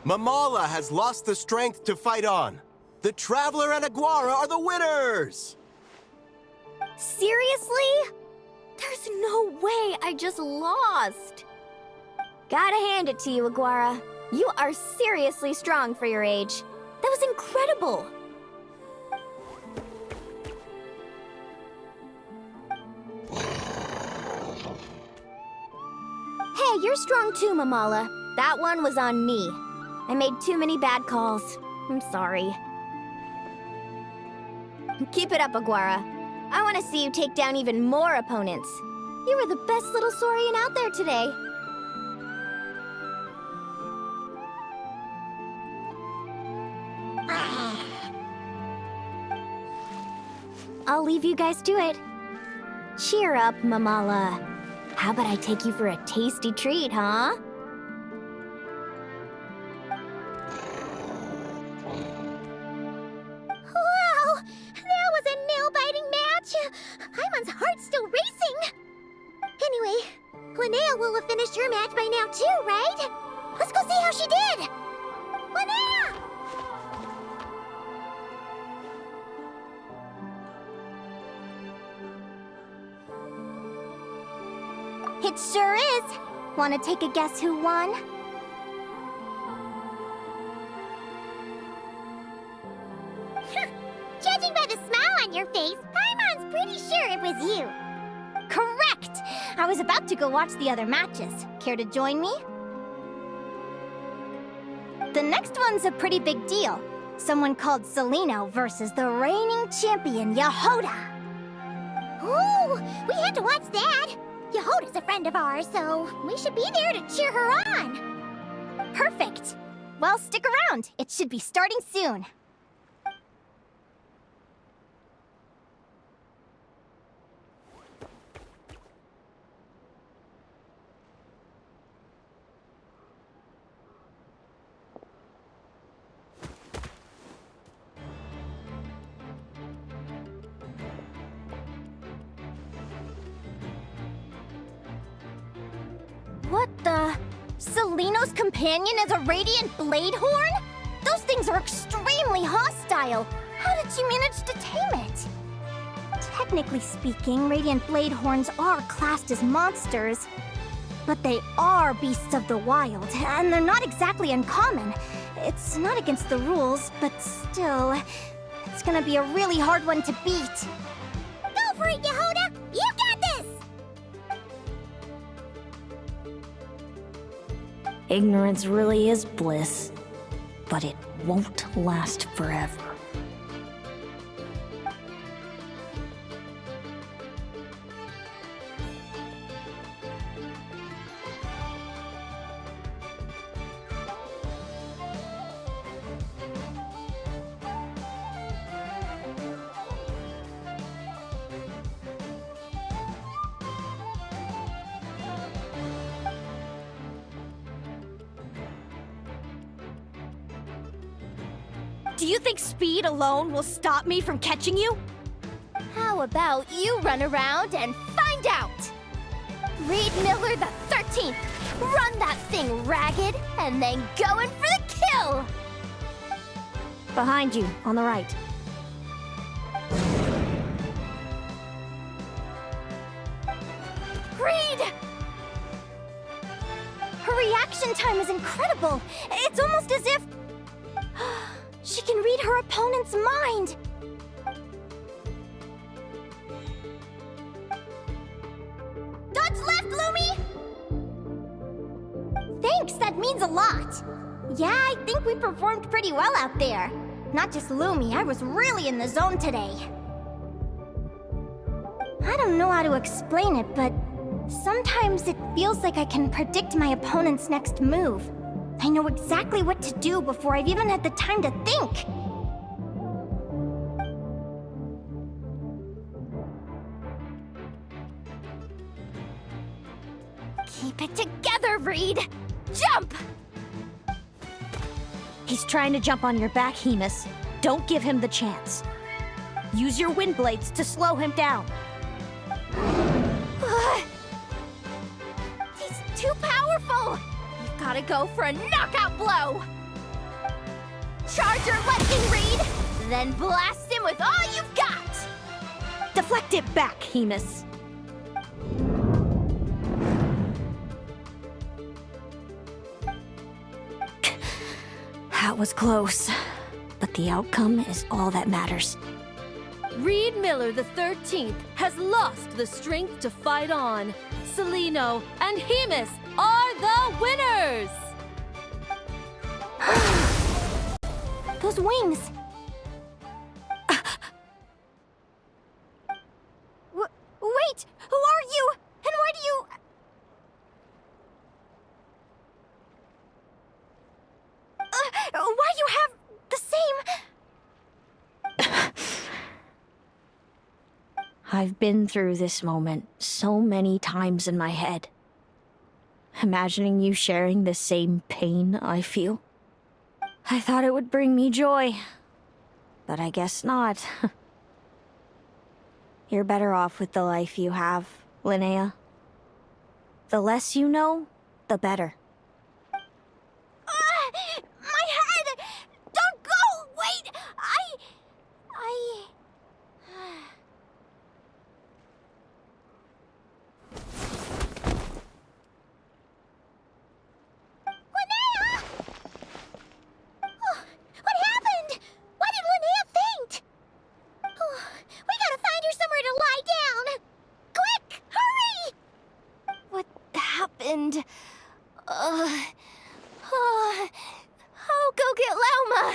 Mamala has lost the strength to fight on. The Traveler and Aguara are the winners! Seriously? There's no way I just lost. Gotta hand it to you, Aguara. You are seriously strong for your age. That was incredible. Hey, you're strong too, Mamala. That one was on me. I made too many bad calls. I'm sorry. Keep it up, Aguara. I want to see you take down even more opponents. You were the best little Saurian out there today. I'll leave you guys to it. Cheer up, Mamala. How about I take you for a tasty treat, huh? Wow! That was a nail-biting match! Paimon's heart's still racing! Anyway, Linnea will have finished her match by now too, right? Let's go see how she did! Linnea! It sure is. Want to take a guess who won? Judging by the smile on your face, Paimon's pretty sure it was you. Correct! I was about to go watch the other matches. Care to join me? The next one's a pretty big deal. Someone called Celino versus the reigning champion, Yehoda. Ooh, we had to watch that. Yehoda's a friend of ours, so we should be there to cheer her on. Perfect. Well, stick around. It should be starting soon. What the? Celino's companion is a radiant blade horn? Those things wings are extremely hostile. How did she manage to tame it? Technically speaking, Radiant Blade Horns are classed as monsters. But they are beasts of the wild, and they're not exactly uncommon. It's not against the rules, but still, it's gonna be a really hard one to beat. Go for it, Yehoda! You got this! Ignorance really is bliss, but it won't last forever. Do you think speed alone will stop me from catching you? How about you run around and find out? Reed Miller the 13th, run that thing ragged and then go in for the kill! Behind you, on the right. Reed! Her reaction time is incredible. It's almost as if she can read her opponent's mind. Dodge left, Lumi! Thanks, that means a lot. Yeah, I think we performed pretty well out there. Not just Lumi, I was really in the zone today. I don't know how to explain it, but sometimes it feels like I can predict my opponent's next move. I know exactly what to do before I've even had the time to think. Keep it together, Reed! Jump! He's trying to jump on your back, Hemus. Don't give him the chance. Use your wind blades to slow him down. He's too powerful! You've gotta go for a knockout blow! Charge your lightning, Reed! Then blast him with all you've got! Deflect it back, Hemus. That was close, but the outcome is all that matters. Reed Miller the 13th has lost the strength to fight on. Celino and Hemus are the winners! Those wings! Wait! Who are you? And why do you... why do you have the same... I've been through this moment so many times in my head. Imagining you sharing the same pain I feel. I thought it would bring me joy, but I guess not. You're better off with the life you have, Linnea. The less you know, the better. My head! Don't go! Wait! Linnea! Oh, what happened? Why did Linnea faint? Oh, we gotta find her somewhere to lie down! Quick! Hurry! What happened? I'll go get Lauma!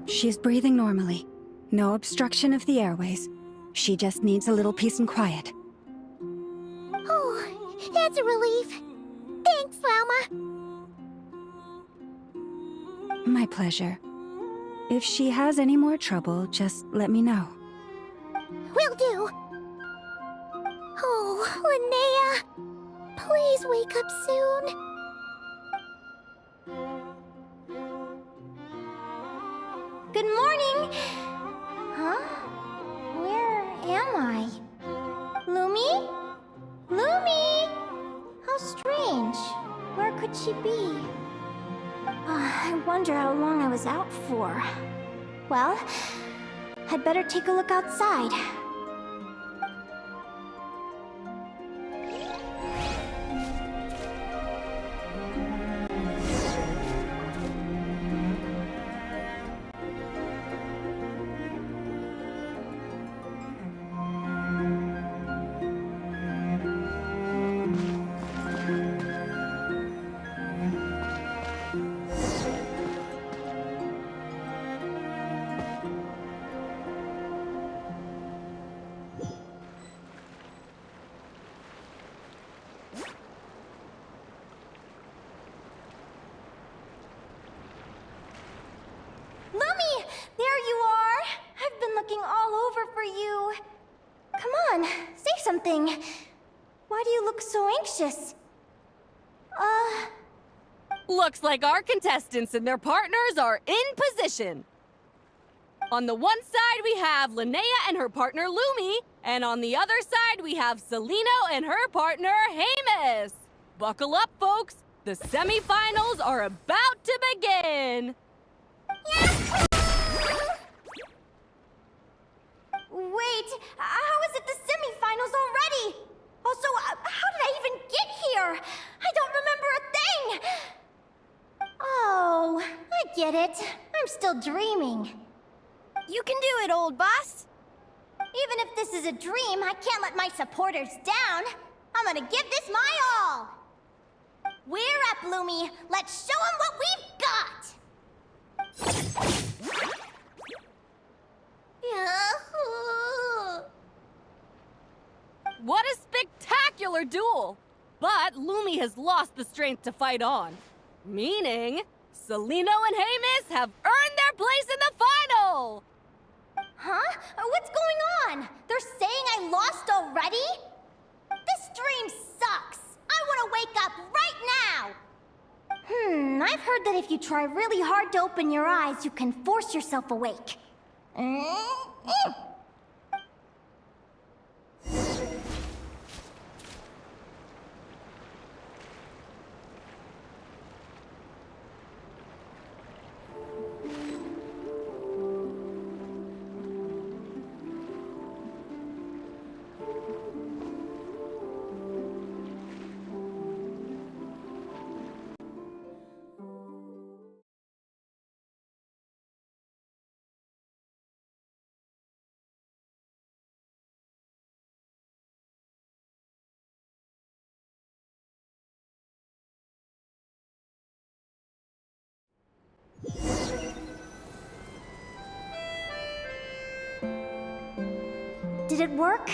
She's breathing normally. No obstruction of the airways. She just needs a little peace and quiet. Oh, that's a relief. Thanks, Lauma. My pleasure. If she has any more trouble, just let me know. Will do. Oh, Linnea! Please wake up soon. Good morning! Huh? Where am I? Lumi? Lumi! How strange. Where could she be? I wonder how long I was out for. Well, I'd better take a look outside. Lumi! There you are! I've been looking all over for you. Come on, say something. Why do you look so anxious? Looks like our contestants and their partners are in position. On the one side, we have Linnea and her partner Lumi, and on the other side, we have Celino and her partner Hamus. Buckle up, folks. The semifinals are about to begin. Wait, how is it the semifinals already? Also, how did I even get here? I don't remember a thing! Oh, I get it. I'm still dreaming. You can do it, old boss. Even if this is a dream, I can't let my supporters down. I'm gonna give this my all. We're up, Lumi. Let's show them what we've got! Yahoo! What a spectacular duel! But Lumi has lost the strength to fight on. Meaning, Celino and Hamus have earned their place in the final! Huh? What's going on? They're saying I lost already? This dream sucks! I want to wake up right now! I've heard that if you try really hard to open your eyes, you can force yourself awake. Did it work?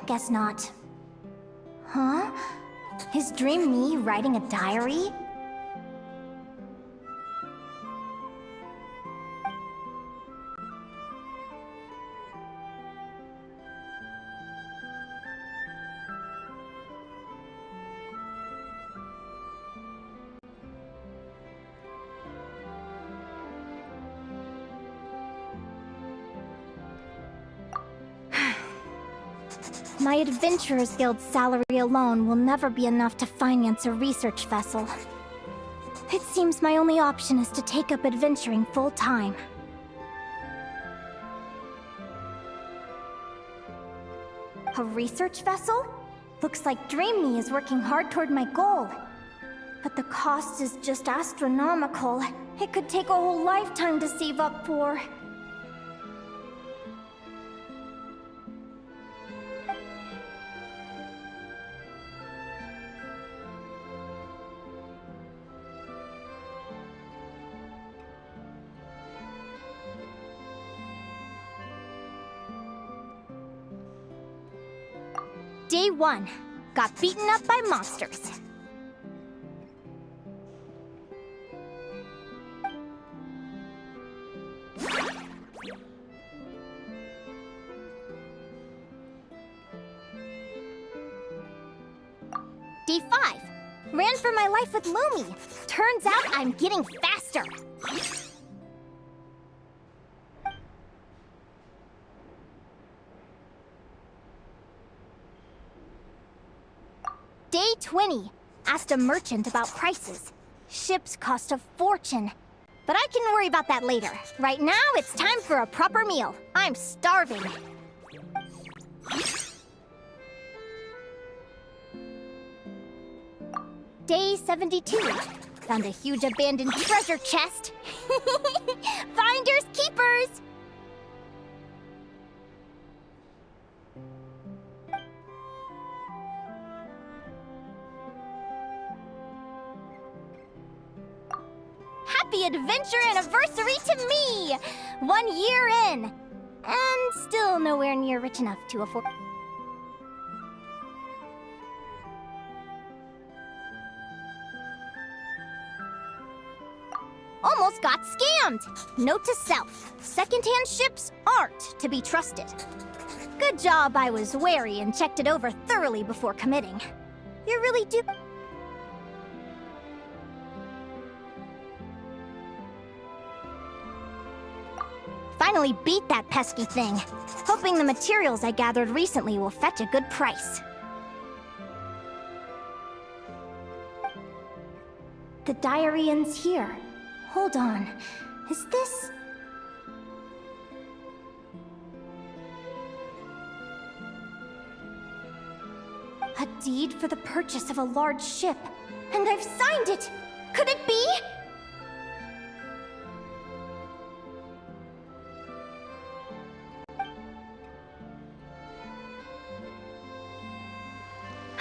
Guess not. Huh? Is Dream me writing a diary? My Adventurers Guild salary alone will never be enough to finance a research vessel. It seems my only option is to take up adventuring full-time. A research vessel? Looks like Dream Me is working hard toward my goal. But the cost is just astronomical. It could take a whole lifetime to save up for. Day 1. Got beaten up by monsters. Day 5. Ran for my life with Lumi. Turns out I'm getting faster. Day 20. Asked a merchant about prices. Ships cost a fortune. But I can worry about that later. Right now, it's time for a proper meal. I'm starving. Day 72. Found a huge abandoned treasure chest. Finders keepers! Happy adventure anniversary to me! 1 year in. And still nowhere near rich enough to afford... Almost got scammed! Note to self, secondhand ships aren't to be trusted. Good job I was wary and checked it over thoroughly before committing. You really do... Finally beat that pesky thing. Hoping the materials I gathered recently will fetch a good price. The diary ends here. Hold on. Is this... a deed for the purchase of a large ship? And I've signed it! Could it be?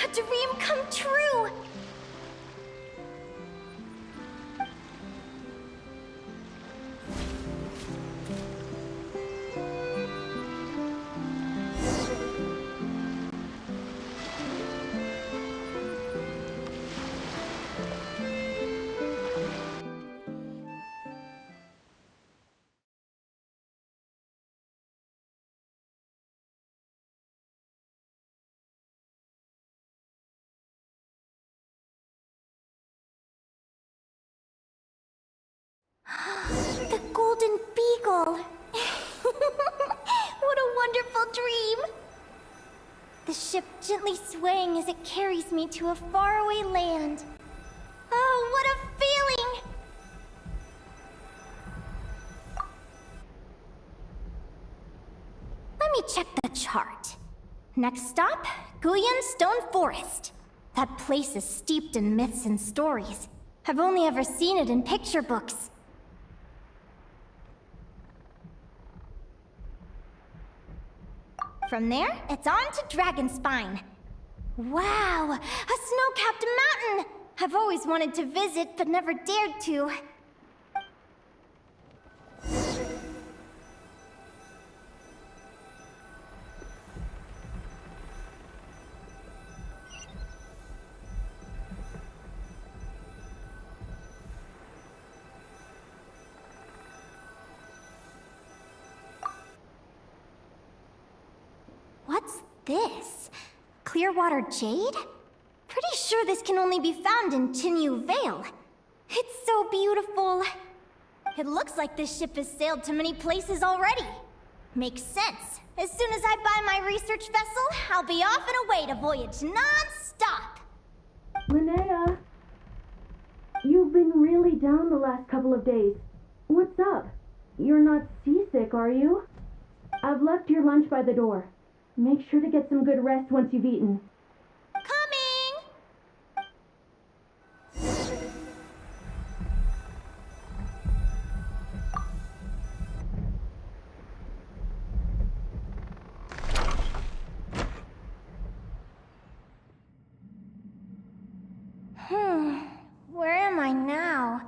A dream come true! The Golden Beagle! What a wonderful dream! The ship gently swaying as it carries me to a faraway land. Oh, what a feeling! Let me check the chart. Next stop, Guyan Stone Forest. That place is steeped in myths and stories. I've only ever seen it in picture books. From there, it's on to Dragonspine. Wow, a snow-capped mountain! I've always wanted to visit, but never dared to. What's this? Clearwater jade? Pretty sure this can only be found in Chinyu Vale. It's so beautiful. It looks like this ship has sailed to many places already. Makes sense. As soon as I buy my research vessel, I'll be off and away to voyage non-stop. Linnea, you've been really down the last couple of days. What's up? You're not seasick, are you? I've left your lunch by the door. Make sure to get some good rest once you've eaten. Coming! Where am I now?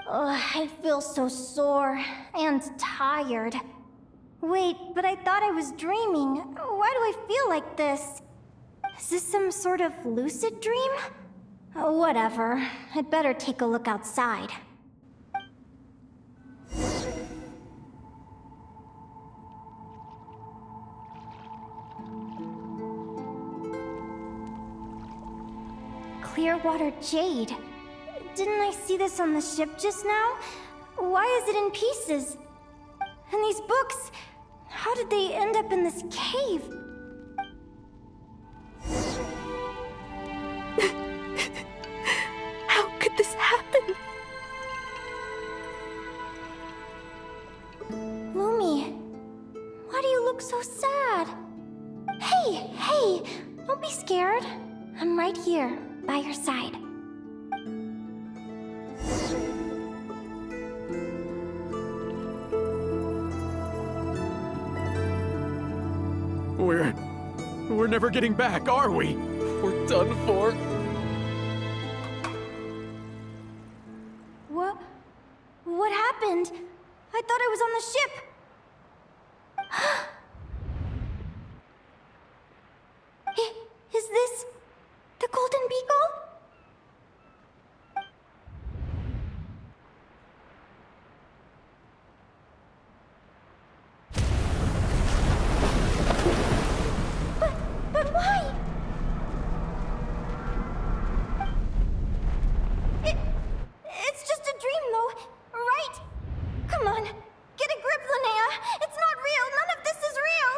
Oh, I feel so sore and tired. Wait, but I thought I was dreaming. Why do I feel like this? Is this some sort of lucid dream? Whatever. I'd better take a look outside. Clearwater jade. Didn't I see this on the ship just now? Why is it in pieces? And these books, how did they end up in this cave? How could this happen? Lumi, why do you look so sad? Hey, don't be scared. I'm right here, by your side. We're never getting back, are we? We're done for. What happened? I thought I was on the ship. Is this the Golden Beagle? But why? It's just a dream, though, right? Come on, get a grip, Linnea. It's not real. None of this is real.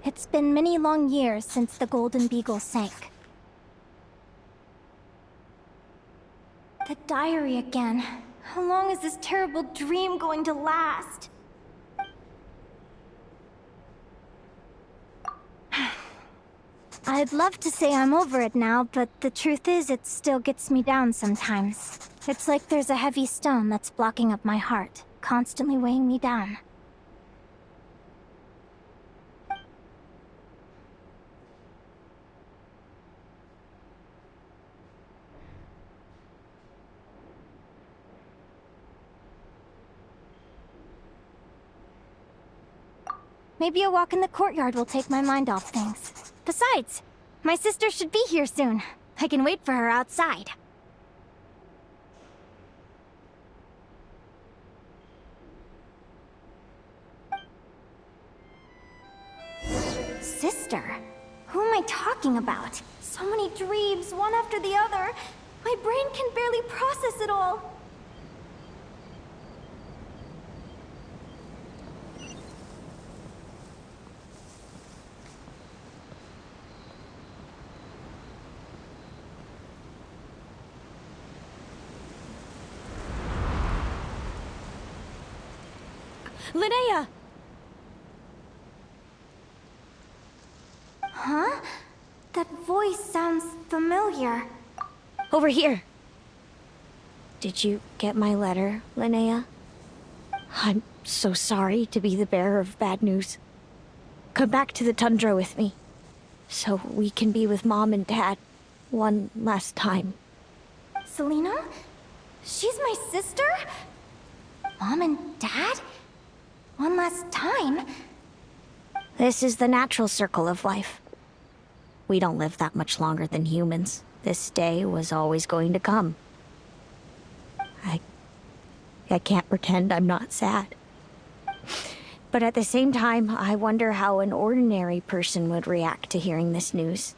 It's been many long years since the Golden Beagle sank. The diary again. How long is this terrible dream going to last? I'd love to say I'm over it now, but the truth is it still gets me down sometimes. It's like there's a heavy stone that's blocking up my heart, constantly weighing me down. Maybe a walk in the courtyard will take my mind off things. Besides, my sister should be here soon. I can wait for her outside. Sister? Who am I talking about? So many dreams, one after the other. My brain can barely process it all. Linnea! Huh? That voice sounds familiar. Over here. Did you get my letter, Linnea? I'm so sorry to be the bearer of bad news. Come back to the tundra with me, so we can be with Mom and Dad one last time. Selena? She's my sister? Mom and Dad? One last time? This is the natural circle of life. We don't live that much longer than humans. This day was always going to come. I can't pretend I'm not sad. But at the same time, I wonder how an ordinary person would react to hearing this news.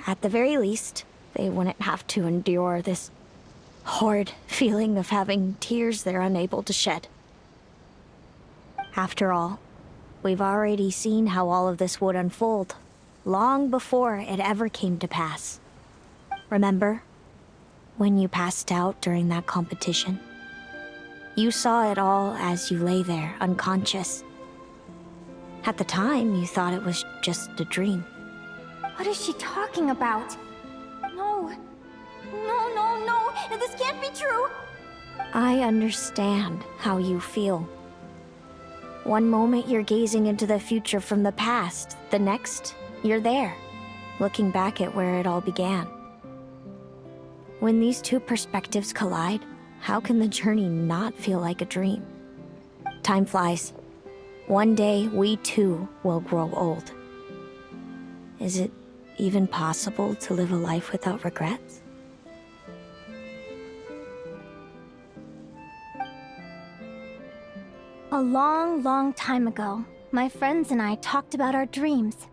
At the very least, they wouldn't have to endure this horrid feeling of having tears they're unable to shed. After all, we've already seen how all of this would unfold, long before it ever came to pass. Remember, when you passed out during that competition? You saw it all as you lay there, unconscious. At the time, you thought it was just a dream. What is she talking about? No. No, no, no! This can't be true! I understand how you feel. One moment you're gazing into the future from the past, the next, you're there, looking back at where it all began. When these two perspectives collide, how can the journey not feel like a dream? Time flies. One day, we too will grow old. Is it even possible to live a life without regrets? A long, long time ago, my friends and I talked about our dreams.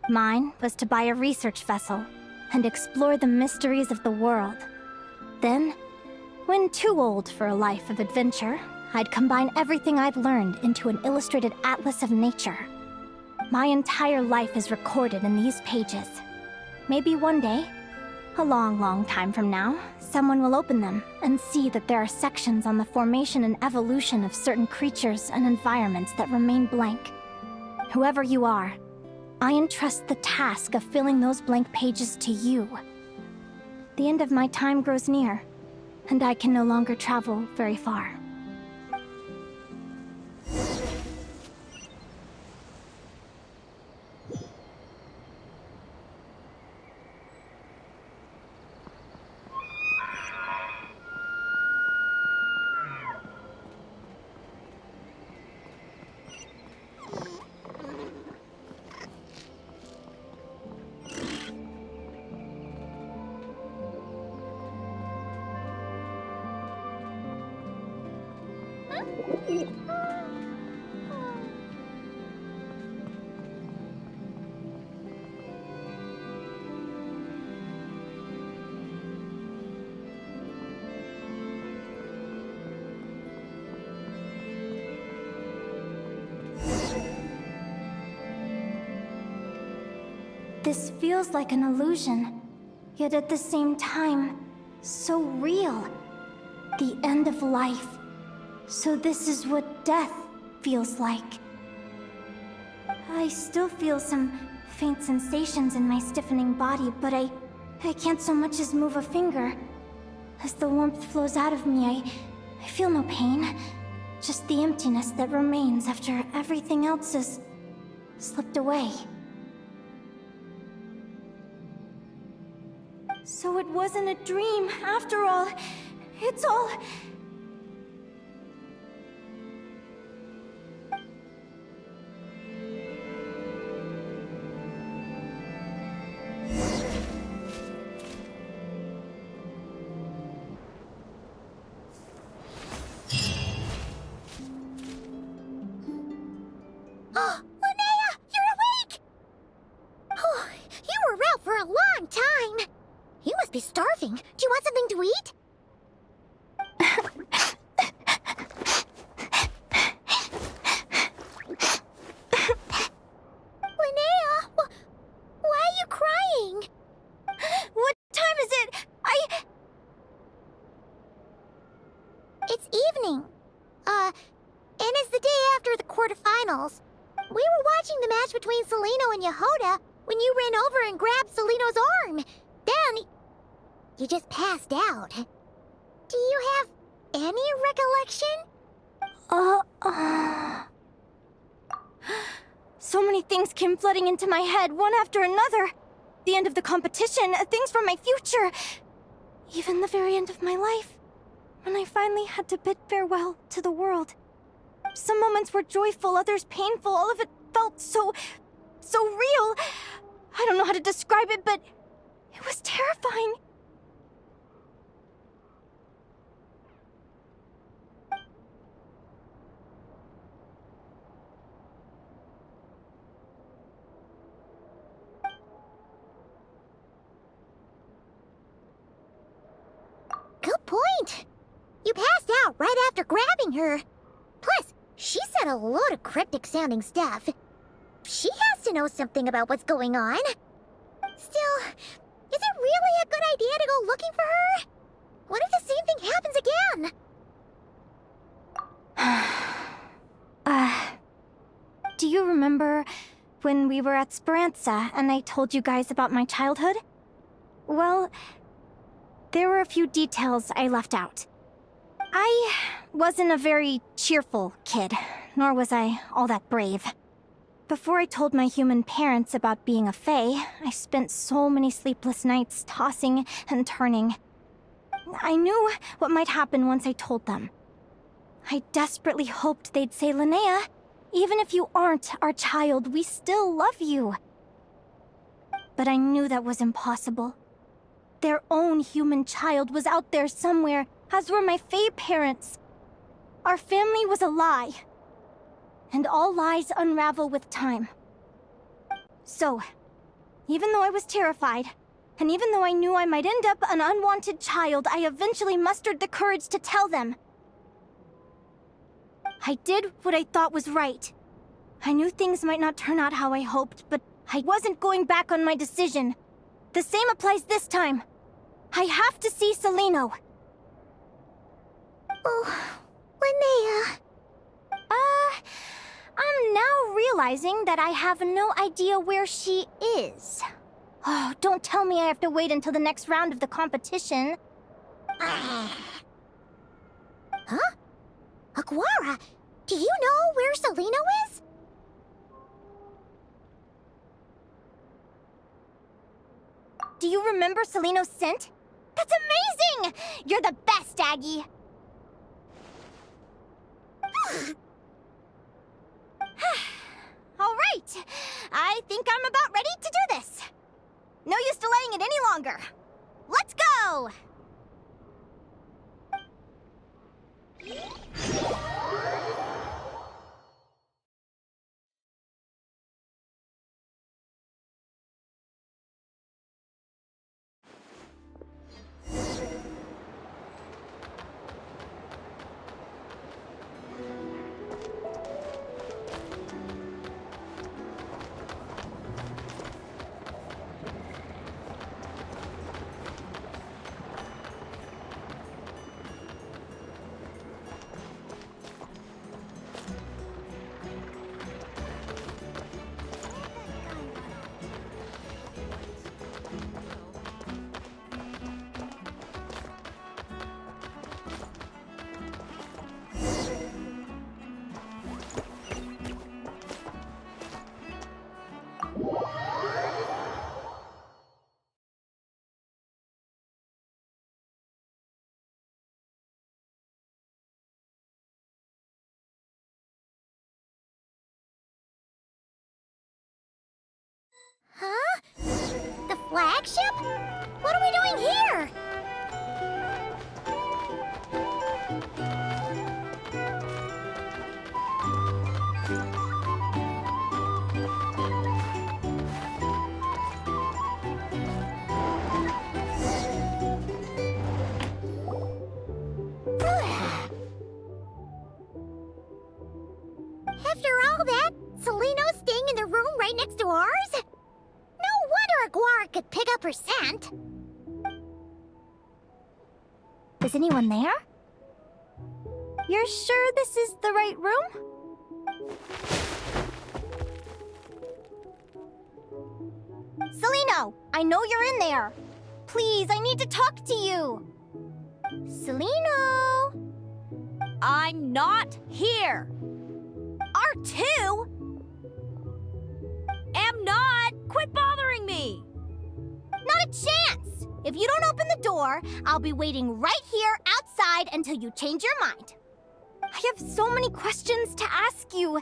Mine was to buy a research vessel and explore the mysteries of the world. Then, when too old for a life of adventure, I'd combine everything I'd learned into an illustrated atlas of nature. My entire life is recorded in these pages. Maybe one day, a long, long time from now, someone will open them and see that there are sections on the formation and evolution of certain creatures and environments that remain blank. Whoever you are, I entrust the task of filling those blank pages to you. The end of my time grows near, and I can no longer travel very far. This feels like an illusion, yet at the same time, so real. The end of life. So this is what death feels like. I still feel some faint sensations in my stiffening body, but I can't so much as move a finger. As the warmth flows out of me, I feel no pain. Just the emptiness that remains after everything else has slipped away. So it wasn't a dream, after all. It's all... Oh, Linnea, you're awake! Oh, you were out for a long time. You must be starving. Do you want something to eat? Linnea, why are you crying? What time is it? It's evening. And it's the day after the quarterfinals. We were watching the match between Celino and Yehoda when you ran over and grabbed Celino's arm. Then, you just passed out. Do you have any recollection? So many things came flooding into my head, one after another. The end of the competition, things from my future. Even the very end of my life, when I finally had to bid farewell to the world. Some moments were joyful, others painful. All of it felt so real. I don't know how to describe it, but it was terrifying. Good point. You passed out right after grabbing her. Plus, she said a load of cryptic-sounding stuff. She has to know something about what's going on. Still, is it really a good idea to go looking for her? What if the same thing happens again? Do you remember when when we were at Speranza and I told you guys about my childhood? Well, there were a few details I left out. I wasn't a very cheerful kid, nor was I all that brave. Before I told my human parents about being a fae, I spent so many sleepless nights tossing and turning. I knew what might happen once I told them. I desperately hoped they'd say, Linnea, even if you aren't our child, we still love you. But I knew that was impossible. Their own human child was out there somewhere, as were my fae parents. Our family was a lie. And all lies unravel with time. So, even though I was terrified, and even though I knew I might end up an unwanted child, I eventually mustered the courage to tell them. I did what I thought was right. I knew things might not turn out how I hoped, but I wasn't going back on my decision. The same applies this time. I have to see Celino. Oh, Linnea. I'm now realizing that I have no idea where she is. Oh, don't tell me I have to wait until the next round of the competition. Huh? Aguara, do you know where Celino is? Do you remember Celino's scent? That's amazing! You're the best, Aggie! All right, I think I'm about ready to do this. No use delaying it any longer. Let's go! Huh? The flagship? What are we doing here? After all that, Celino's staying in the room right next to ours? No wonder Aguara could pick up her scent. Is anyone there? You're sure this is the right room? Celino, I know you're in there. Please, I need to talk to you. Celino? I'm not here. R2? Am not. Quit bothering me. Not a chance! If you don't open the door, I'll be waiting right here outside until you change your mind. I have so many questions to ask you.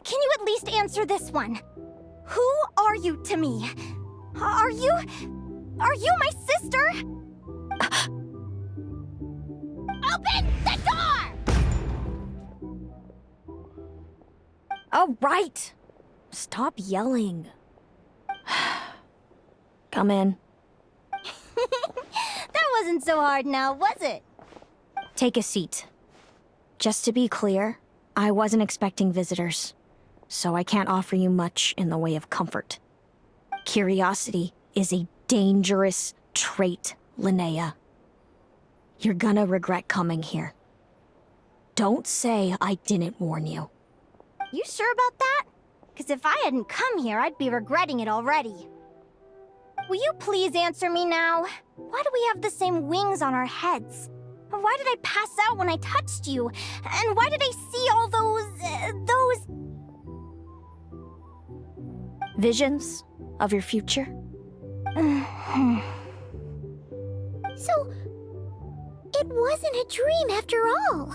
Can you at least answer this one? Who are you to me? Are you my sister? Open the door! All right. Stop yelling. Come in. That wasn't so hard now, was it? Take a seat. Just to be clear, I wasn't expecting visitors, so I can't offer you much in the way of comfort. Curiosity is a dangerous trait, Linnea. You're gonna regret coming here. Don't say I didn't warn you. You sure about that? 'cause if I hadn't come here, I'd be regretting it already. Will you please answer me now? Why do we have the same wings on our heads? Why did I pass out when I touched you? And why did I see all those... Visions of your future? So, it wasn't a dream after all.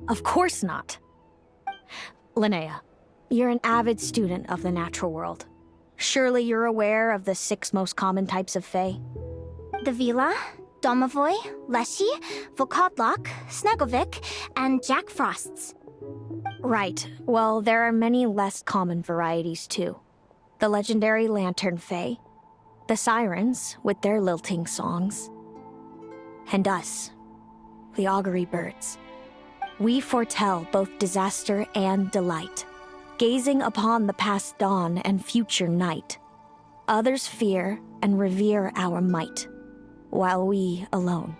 Of course not. Linnea, you're an avid student of the natural world. Surely you're aware of the 6 most common types of Fae? The Vila, Domovoy, Leshy, Volkodlok, Snegovic, and Jack Frosts. Right. Well, there are many less common varieties too. The legendary Lantern Fae, the Sirens with their lilting songs, and us, the Augury Birds. We foretell both disaster and delight, gazing upon the past dawn and future night. Others fear and revere our might, while we alone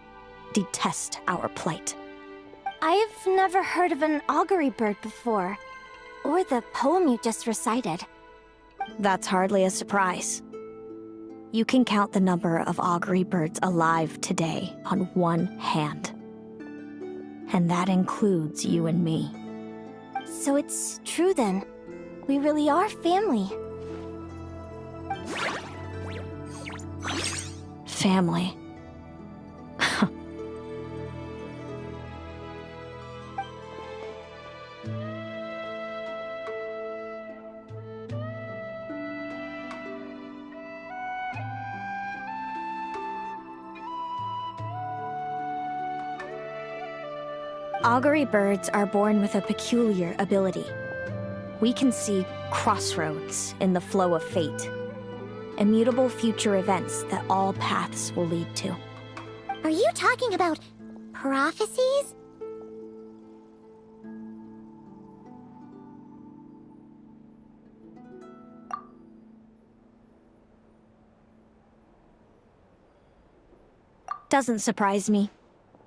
detest our plight. I've never heard of an augury bird before, or the poem you just recited. That's hardly a surprise. You can count the number of augury birds alive today on one hand. And that includes you and me. So it's true then. We really are family. Family. Augury birds are born with a peculiar ability. We can see crossroads in the flow of fate, immutable future events that all paths will lead to. Are you talking about prophecies? Doesn't surprise me.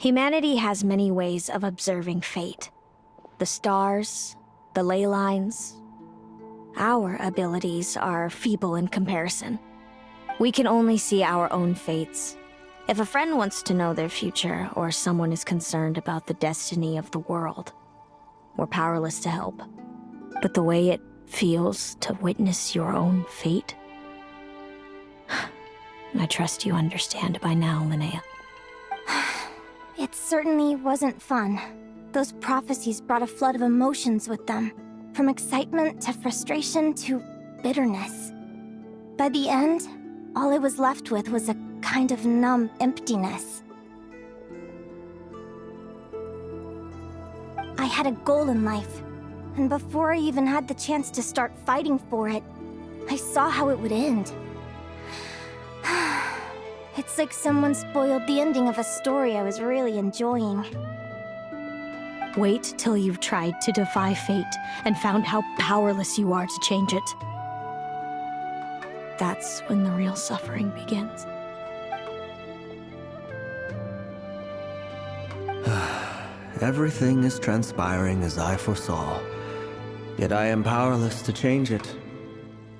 Humanity has many ways of observing fate. The stars, the ley lines. Our abilities are feeble in comparison. We can only see our own fates. If a friend wants to know their future, or someone is concerned about the destiny of the world, we're powerless to help. But the way it feels to witness your own fate, I trust you understand by now, Linnea. It certainly wasn't fun. Those prophecies brought a flood of emotions with them, from excitement to frustration to bitterness. By the end, all I was left with was a kind of numb emptiness. I had a goal in life, and before I even had the chance to start fighting for it, I saw how it would end. It's like someone spoiled the ending of a story I was really enjoying. Wait till you've tried to defy fate and found how powerless you are to change it. That's when the real suffering begins. Everything is transpiring as I foresaw, yet I am powerless to change it.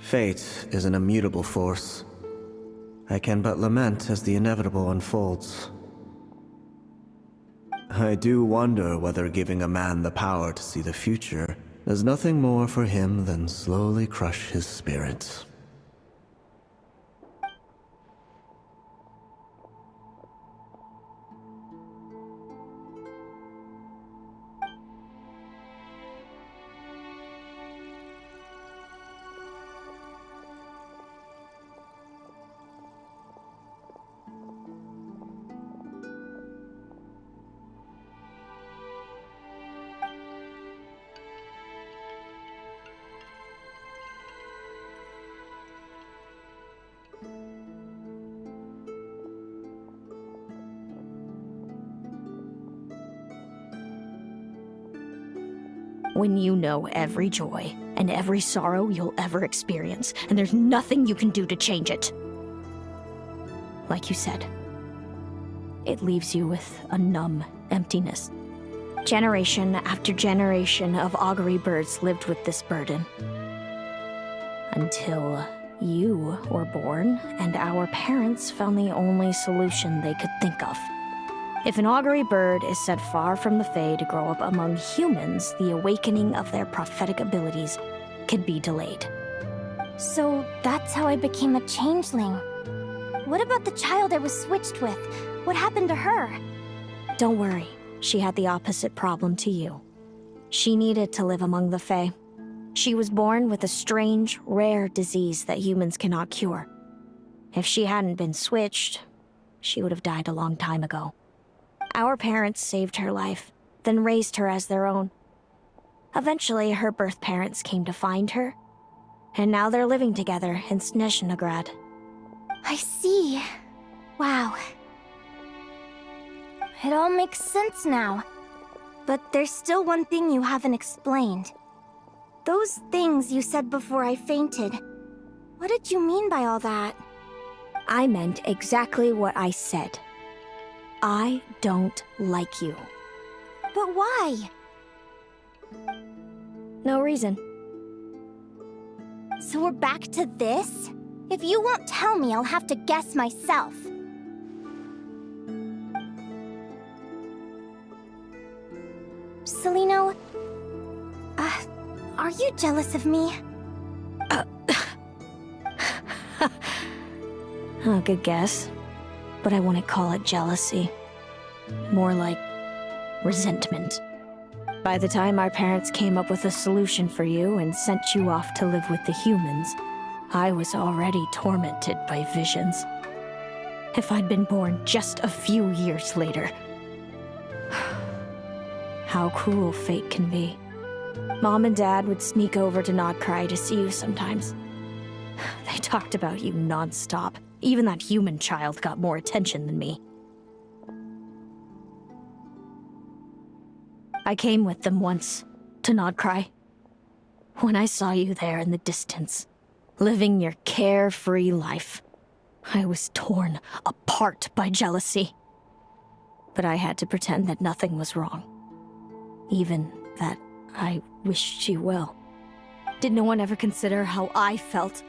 Fate is an immutable force. I can but lament as the inevitable unfolds. I do wonder whether giving a man the power to see the future does nothing more for him than slowly crush his spirit. When you know every joy and every sorrow you'll ever experience, and there's nothing you can do to change it. Like you said, it leaves you with a numb emptiness. Generation after generation of augury birds lived with this burden. Until you were born, and our parents found the only solution they could think of. If an augury bird is set far from the Fae to grow up among humans, the awakening of their prophetic abilities could be delayed. So that's how I became a changeling. What about the child I was switched with? What happened to her? Don't worry, she had the opposite problem to you. She needed to live among the Fae. She was born with a strange, rare disease that humans cannot cure. If she hadn't been switched, she would have died a long time ago. Our parents saved her life, then raised her as their own. Eventually, her birth parents came to find her, and now they're living together in Snezhnegrad. I see. Wow. It all makes sense now. But there's still one thing you haven't explained. Those things you said before I fainted. What did you mean by all that? I meant exactly what I said. I don't like you. But why? No reason. So we're back to this? If you won't tell me, I'll have to guess myself. Celino, are you jealous of me? Good guess. But I wouldn't call it jealousy. More like resentment. By the time our parents came up with a solution for you and sent you off to live with the humans, I was already tormented by visions. If I'd been born just a few years later. How cruel fate can be. Mom and Dad would sneak over to Nodcry to see you sometimes. They talked about you non-stop. Even that human child got more attention than me. I came with them once, to Nodcry. When I saw you there in the distance, living your carefree life, I was torn apart by jealousy. But I had to pretend that nothing was wrong. Even that I wished you well. Did no one ever consider how I felt?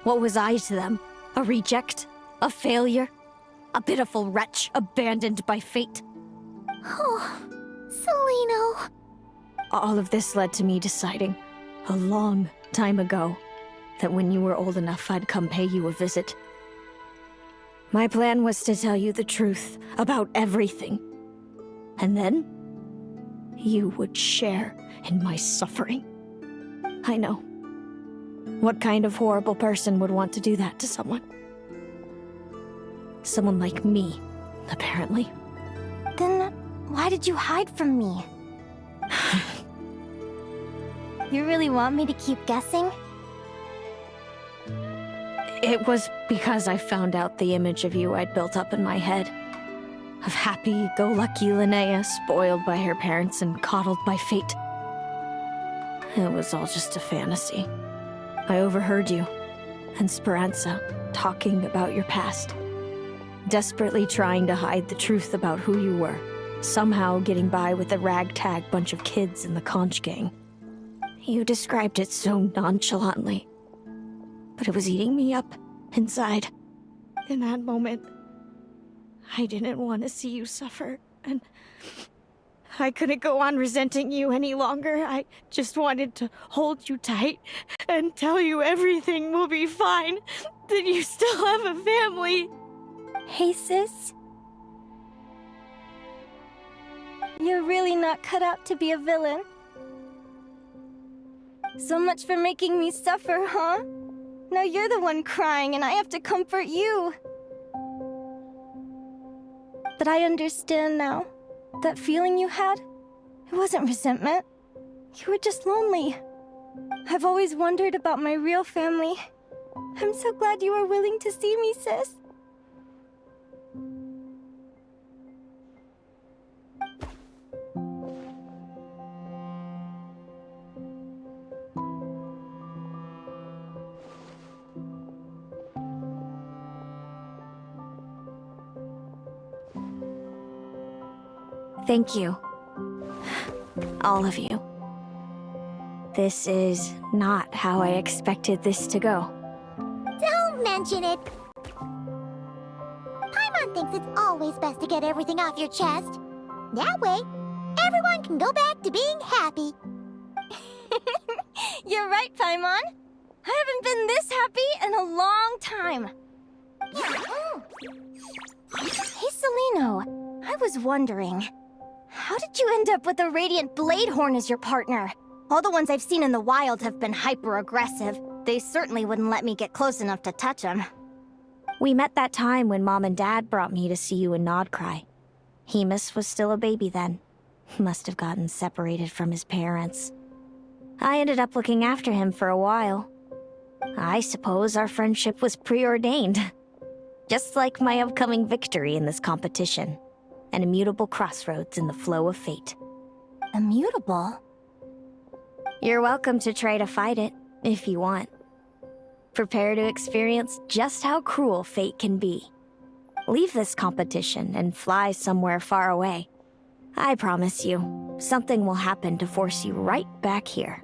What was I to them? A reject? A failure? A pitiful wretch abandoned by fate? Oh, Celino. All of this led to me deciding, a long time ago, that when you were old enough, I'd come pay you a visit. My plan was to tell you the truth about everything. And then, you would share in my suffering. I know. What kind of horrible person would want to do that to someone? Someone like me, apparently. Then why did you hide from me? You really want me to keep guessing? It was because I found out the image of you I'd built up in my head. Of happy-go-lucky Linnea, spoiled by her parents and coddled by fate. It was all just a fantasy. I overheard you, and Speranza, talking about your past. Desperately trying to hide the truth about who you were. Somehow getting by with the ragtag bunch of kids in the conch gang. You described it so nonchalantly. But it was eating me up, inside. In that moment, I didn't want to see you suffer, and I couldn't go on resenting you any longer. I just wanted to hold you tight and tell you everything will be fine, that you still have a family. Hey, sis. You're really not cut out to be a villain. So much for making me suffer, huh? Now you're the one crying and I have to comfort you. But I understand now. That feeling you had, it wasn't resentment. You were just lonely. I've always wondered about my real family. I'm so glad you were willing to see me, sis. Thank you. All of you. This is not how I expected this to go. Don't mention it. Paimon thinks it's always best to get everything off your chest. That way, everyone can go back to being happy. You're right, Paimon. I haven't been this happy in a long time. Hey, Celino. I was wondering, how did you end up with a Radiant Bladehorn as your partner? All the ones I've seen in the wild have been hyper-aggressive. They certainly wouldn't let me get close enough to touch them. We met that time when Mom and Dad brought me to see you in Nodcry. Hemus was still a baby then. Must have gotten separated from his parents. I ended up looking after him for a while. I suppose our friendship was preordained. Just like my upcoming victory in this competition. An immutable crossroads in the flow of fate. Immutable? You're welcome to try to fight it, if you want. Prepare to experience just how cruel fate can be. Leave this competition and fly somewhere far away. I promise you, something will happen to force you right back here.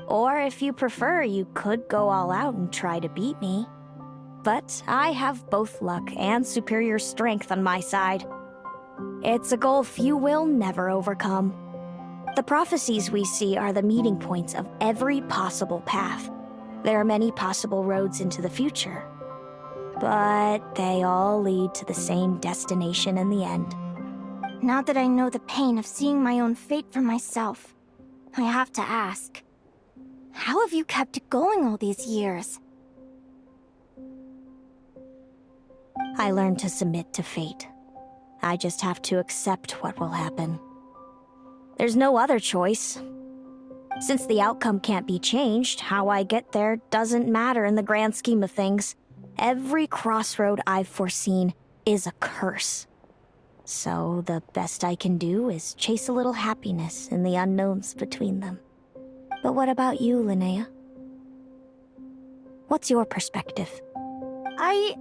Or if you prefer, you could go all out and try to beat me. But I have both luck and superior strength on my side. It's a gulf you will never overcome. The prophecies we see are the meeting points of every possible path. There are many possible roads into the future. But they all lead to the same destination in the end. Now that I know the pain of seeing my own fate for myself, I have to ask, how have you kept it going all these years? I learned to submit to fate. I just have to accept what will happen. There's no other choice. Since the outcome can't be changed, how I get there doesn't matter in the grand scheme of things. Every crossroad I've foreseen is a curse. So the best I can do is chase a little happiness in the unknowns between them. But what about you, Linnea? What's your perspective? I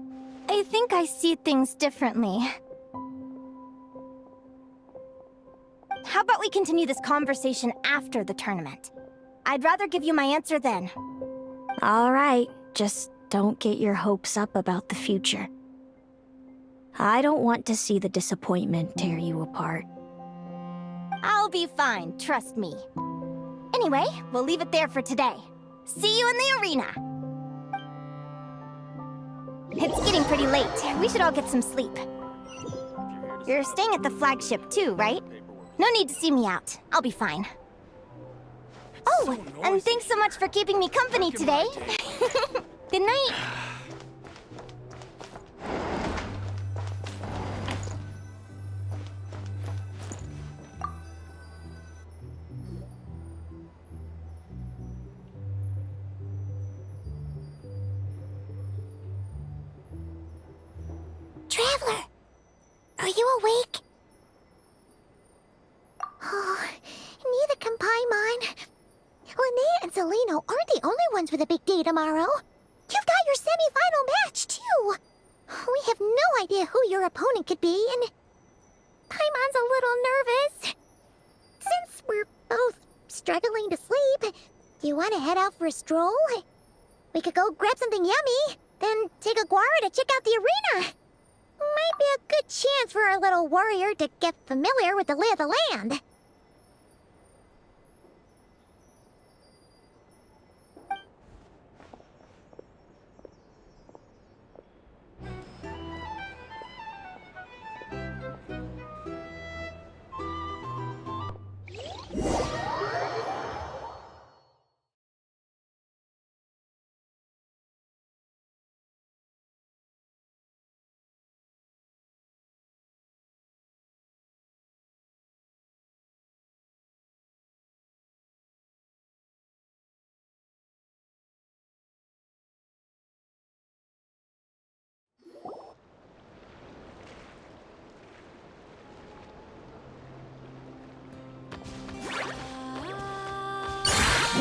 think I see things differently. How about we continue this conversation after the tournament? I'd rather give you my answer then. All right, just don't get your hopes up about the future. I don't want to see the disappointment tear you apart. I'll be fine, trust me. Anyway, we'll leave it there for today. See you in the arena! It's getting pretty late. We should all get some sleep. You're staying at the flagship too, right? No need to see me out. I'll be fine. Oh, and thanks so much for keeping me company today. Good night. Traveler! Are you awake? Oh, neither can Paimon. Linnea and Celino aren't the only ones with a big day tomorrow. You've got your semi-final match, too. We have no idea who your opponent could be, and Paimon's a little nervous. Since we're both struggling to sleep, do you want to head out for a stroll? We could go grab something yummy, then take a guara to check out the arena. Might be a good chance for our little warrior to get familiar with the lay of the land.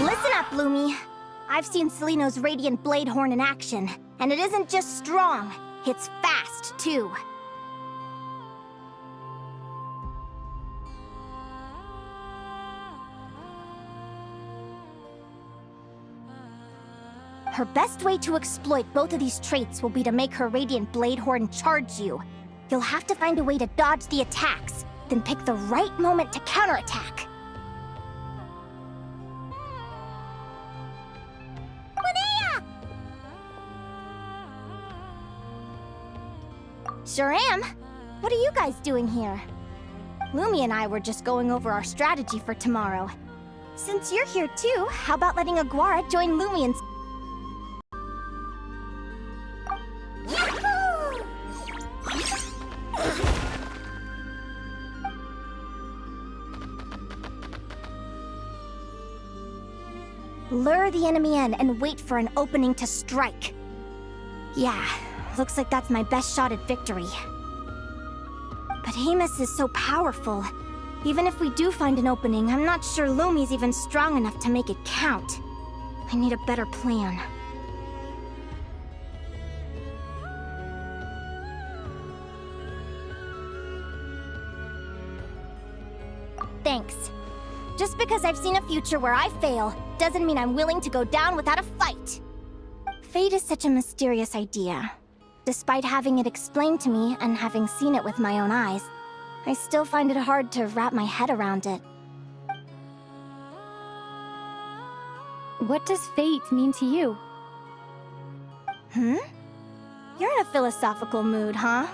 Listen up, Lumi. I've seen Celino's Radiant Bladehorn in action, and it isn't just strong, it's fast, too. her best way to exploit both of these traits will be to make her Radiant Bladehorn charge you. You'll have to find a way to dodge the attacks, then pick the right moment to counterattack. Linnea! Sure am. What are you guys doing here? Lumi and I were just going over our strategy for tomorrow. Since you're here too, how about letting Aguara join Lumi and... Lure the enemy in and wait for an opening to strike. Yeah, looks like that's my best shot at victory. But Hemus is so powerful. Even if we do find an opening, I'm not sure Lumi's even strong enough to make it count. I need a better plan. Thanks. Just because I've seen a future where I fail, doesn't mean I'm willing to go down without a fight. Fate is such a mysterious idea. Despite having it explained to me and having seen it with my own eyes, I still find it hard to wrap my head around it. What does fate mean to you? You're in a philosophical mood, huh?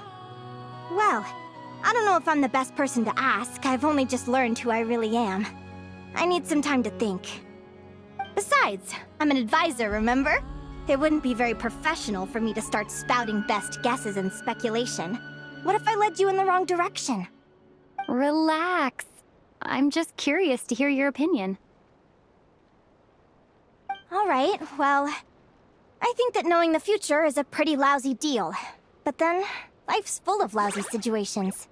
Well, I don't know if I'm the best person to ask. I've only just learned who I really am. I need some time to think. Besides, I'm an advisor, remember? It wouldn't be very professional for me to start spouting best guesses and speculation. What if I led you in the wrong direction? Relax. I'm just curious to hear your opinion. Alright, well, I think that knowing the future is a pretty lousy deal. But then, life's full of lousy situations.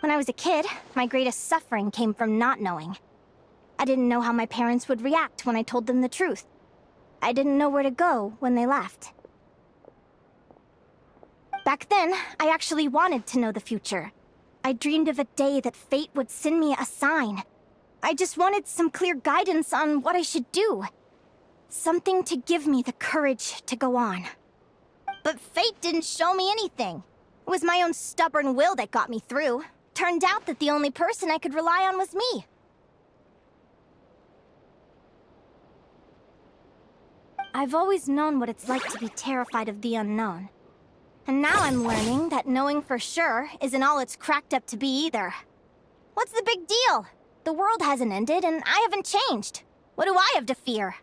When I was a kid, my greatest suffering came from not knowing. I didn't know how my parents would react when I told them the truth. I didn't know where to go when they left. Back then, I actually wanted to know the future. I dreamed of a day that fate would send me a sign. I just wanted some clear guidance on what I should do. Something to give me the courage to go on. But fate didn't show me anything. It was my own stubborn will that got me through. Turned out that the only person I could rely on was me. I've always known what it's like to be terrified of the unknown. And now I'm learning that knowing for sure isn't all it's cracked up to be either. What's the big deal? The world hasn't ended and I haven't changed. What do I have to fear?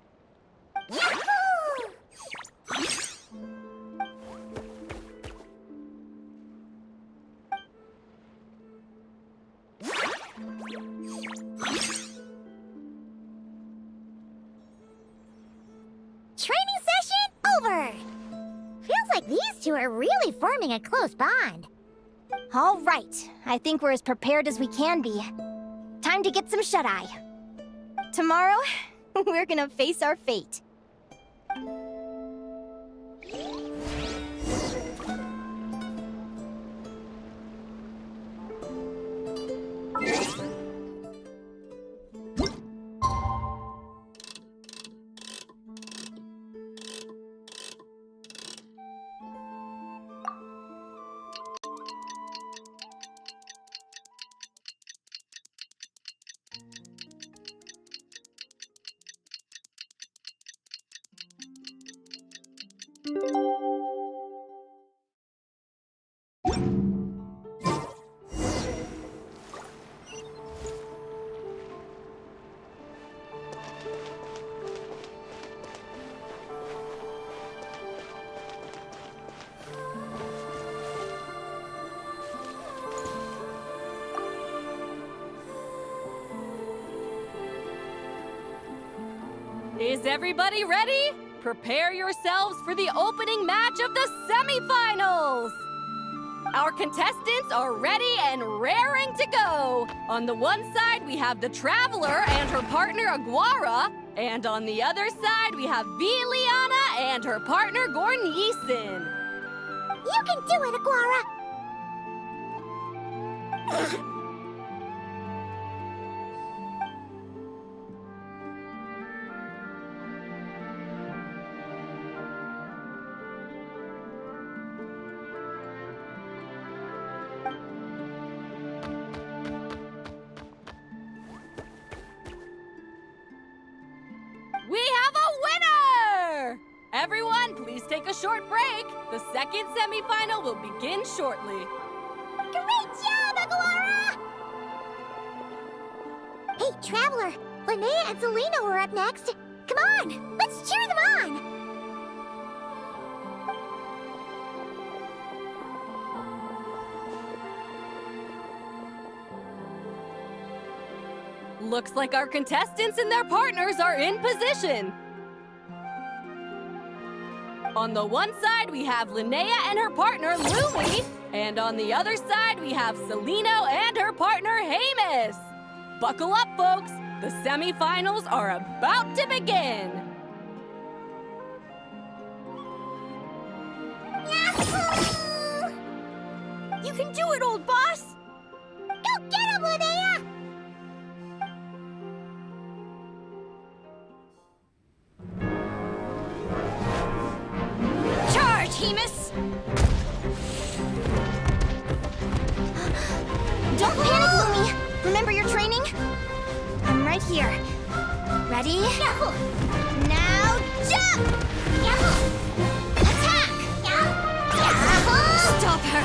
Training session over! Feels like these two are really forming a close bond. All right, I think we're as prepared as we can be. Time to get some shut-eye. Tomorrow, we're gonna face our fate. Is everybody ready? Prepare yourselves for the opening match of the semifinals! Our contestants are ready and raring to go. On the one side, we have the Traveler and her partner Aguara, and on the other side, we have Linnea and her partner Gornyesin. You can do it, Aguara! Everyone, please take a short break. The second semifinal will begin shortly. Great job, Aguara! Hey, Traveler, Linnea and Selena were up next. Come on, let's cheer them on! Looks like our contestants and their partners are in position. On the one side, we have Linnea and her partner, Lumi. And on the other side, we have Selena and her partner, Hamus. Buckle up, folks. The semifinals are about to begin. Yahoo! You can do it, old boss! Go get him, Linnea! Charge, Hamus! Don't panic, Lumi! Remember your training? I'm right here. Ready? Yahoo! Now jump! Yahoo! Attack! Yahoo! Stop her!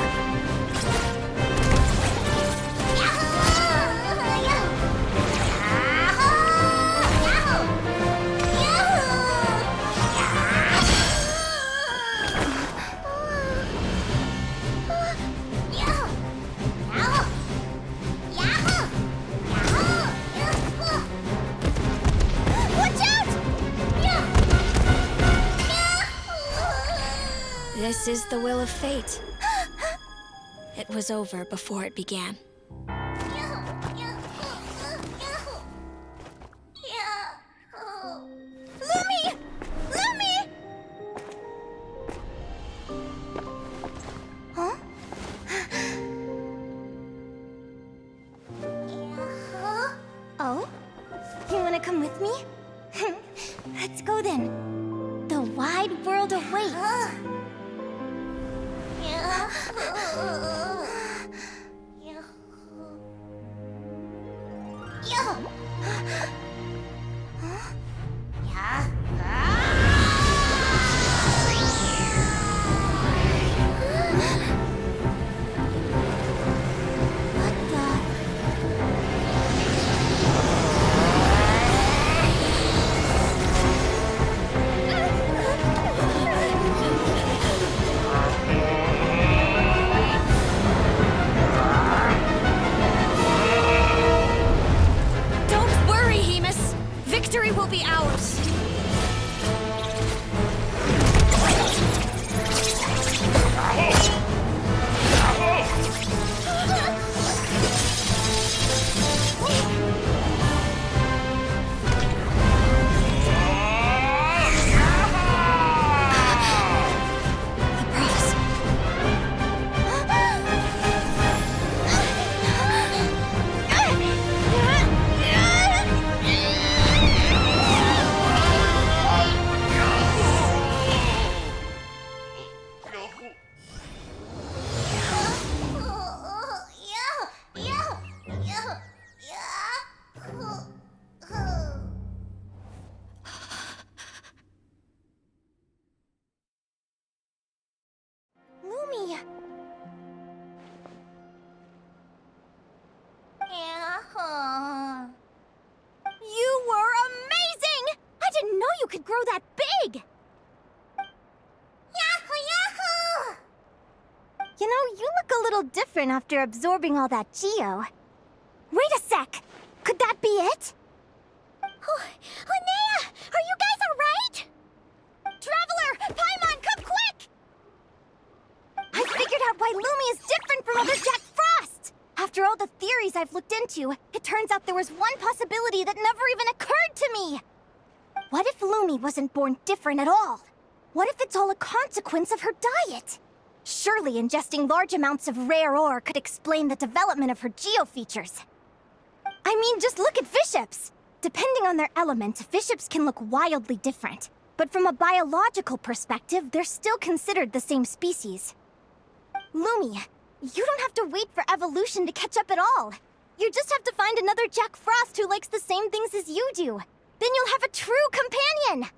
This is the will of fate. It was over before it began. Lumi! Lumi! Huh? Oh? You wanna come with me? Let's go then. The wide world awaits. Victory will be ours. Lumi! You were amazing! I didn't know you could grow that big! Yahoo! You know, you look a little different after absorbing all that Geo. Wait a sec! Could that be it? Oh, Linnea! Are you guys alright? Traveler! Paimon, come quick! I figured out why Lumi is different from other Jack Frost! After all the theories I've looked into, it turns out there was one possibility that never even occurred to me! What if Lumi wasn't born different at all? What if it's all a consequence of her diet? Surely ingesting large amounts of rare ore could explain the development of her geofeatures. I mean, just look at bishops! Depending on their element, bishops can look wildly different. But from a biological perspective, they're still considered the same species. Lumi, you don't have to wait for evolution to catch up at all. You just have to find another Jack Frost who likes the same things as you do. Then you'll have a true companion!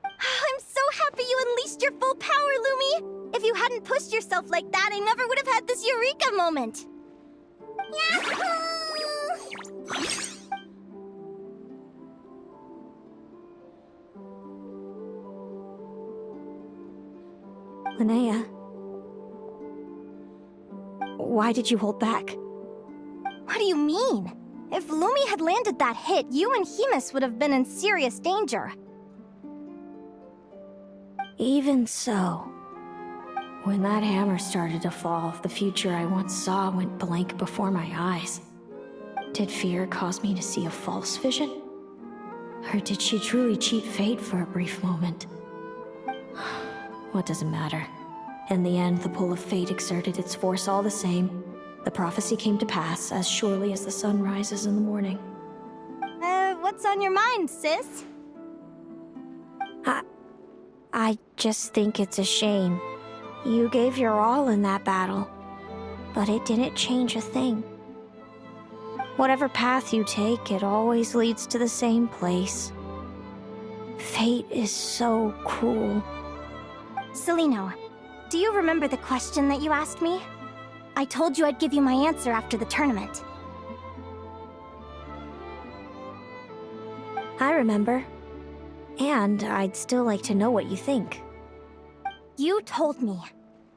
I'm so happy unleashed your full power, Lumi! If you hadn't pushed yourself like that, I never would have had this eureka moment! Linnea, why did you hold back? What do you mean? If Lumi had landed that hit, you and Hemus would have been in serious danger. Even so, when that hammer started to fall, the future I once saw went blank before my eyes. Did fear cause me to see a false vision? Or did she truly cheat fate for a brief moment? What does it matter? In the end, the pull of fate exerted its force all the same. The prophecy came to pass as surely as the sun rises in the morning. What's on your mind, sis? I just think it's a shame. You gave your all in that battle, but it didn't change a thing. Whatever path you take, it always leads to the same place. Fate is so cruel. Celino, do you remember the question that you asked me? I told you I'd give you my answer after the tournament. I remember. And I'd still like to know what you think. You told me.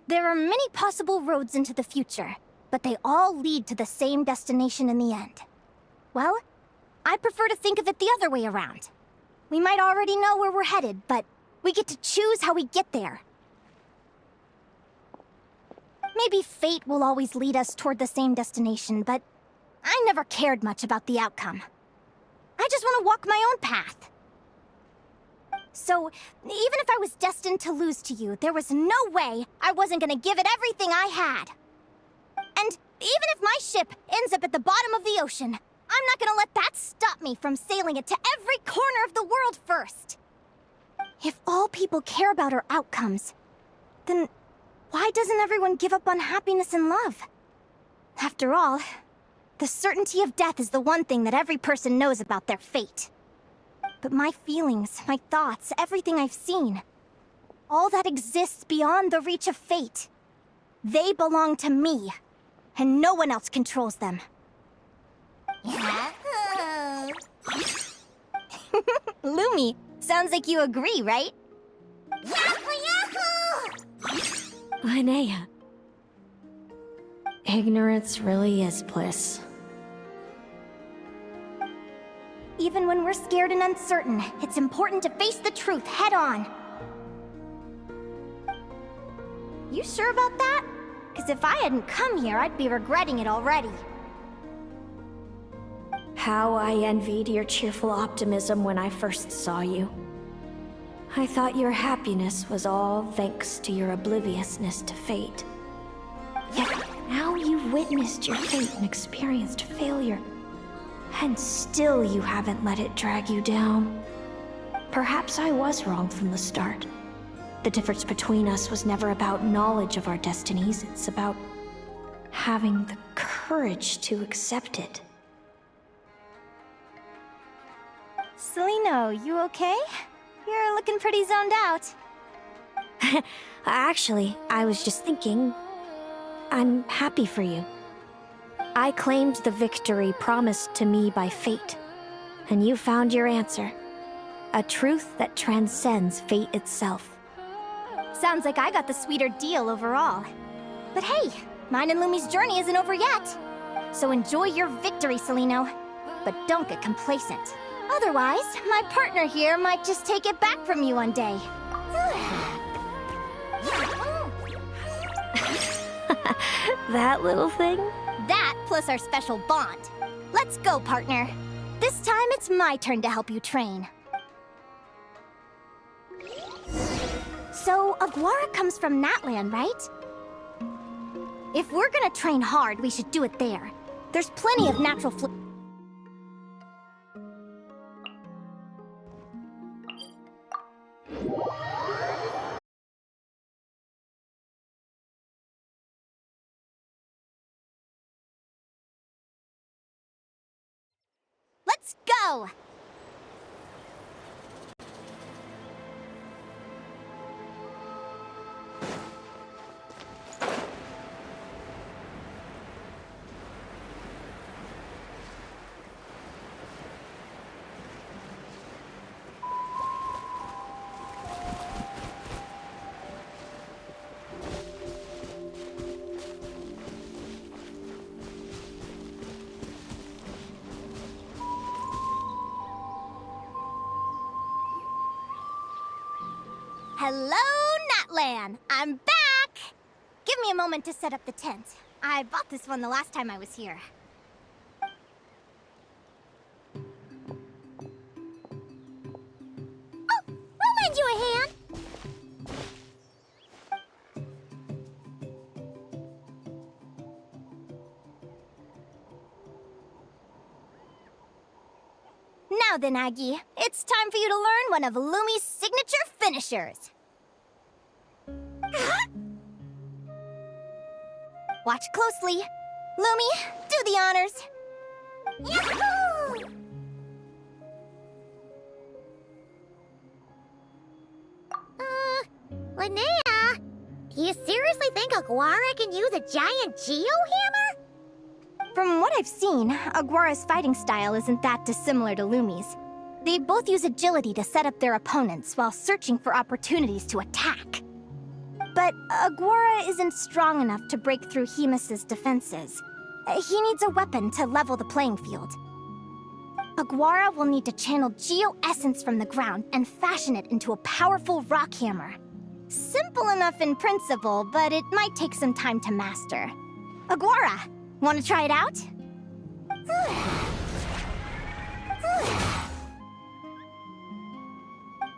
There are many possible roads into the future, but they all lead to the same destination in the end. Well, I prefer to think of it the other way around. We might already know where we're headed, but we get to choose how we get there. Maybe fate will always lead us toward the same destination, but I never cared much about the outcome. I just want to walk my own path. So, even if I was destined to lose to you, there was no way I wasn't gonna give it everything I had. And even if my ship ends up at the bottom of the ocean, I'm not gonna let that stop me from sailing it to every corner of the world first. If all people care about are outcomes, then why doesn't everyone give up on happiness and love? After all, the certainty of death is the one thing that every person knows about their fate. But my feelings, my thoughts, everything I've seen, all that exists beyond the reach of fate. They belong to me, and no one else controls them. Lumi, sounds like you agree, right? Linnea. Ignorance really is bliss. Even when we're scared and uncertain, it's important to face the truth head on. You sure about that? Because if I hadn't come here, I'd be regretting it already. How I envied your cheerful optimism when I first saw you. I thought your happiness was all thanks to your obliviousness to fate. Yet now you've witnessed your fate and experienced failure. And still you haven't let it drag you down. Perhaps I was wrong from the start. The difference between us was never about knowledge of our destinies, it's about having the courage to accept it. Celino, you okay? You're looking pretty zoned out. Actually, I was just thinking, I'm happy for you. I claimed the victory promised to me by fate, and you found your answer. A truth that transcends fate itself. Sounds like I got the sweeter deal overall. But hey, mine and Lumi's journey isn't over yet. So enjoy your victory, Celino. But don't get complacent. Otherwise, my partner here might just take it back from you one day. That little thing? That plus our special bond. Let's go, partner. This time it's my turn to help you train. So, Aguara comes from Natlan, right? If we're gonna train hard, we should do it there. There's plenty of natural Let's go! Hello, Natlan! I'm back! Give me a moment to set up the tent. I bought this one the last time I was here. Oh, we'll lend you a hand. Now then, Aggie, it's time for you to learn one of Lumi's signature finishers. Watch closely. Lumi, do the honors. Yahoo! Linnea, do you seriously think Aguara can use a giant geo-hammer? From what I've seen, Aguara's fighting style isn't that dissimilar to Lumi's. They both use agility to set up their opponents while searching for opportunities to attack. But Aguara isn't strong enough to break through Hemus's defenses. He needs a weapon to level the playing field. Aguara will need to channel Geo-Essence from the ground and fashion it into a powerful rock hammer. Simple enough in principle, but it might take some time to master. Aguara, want to try it out?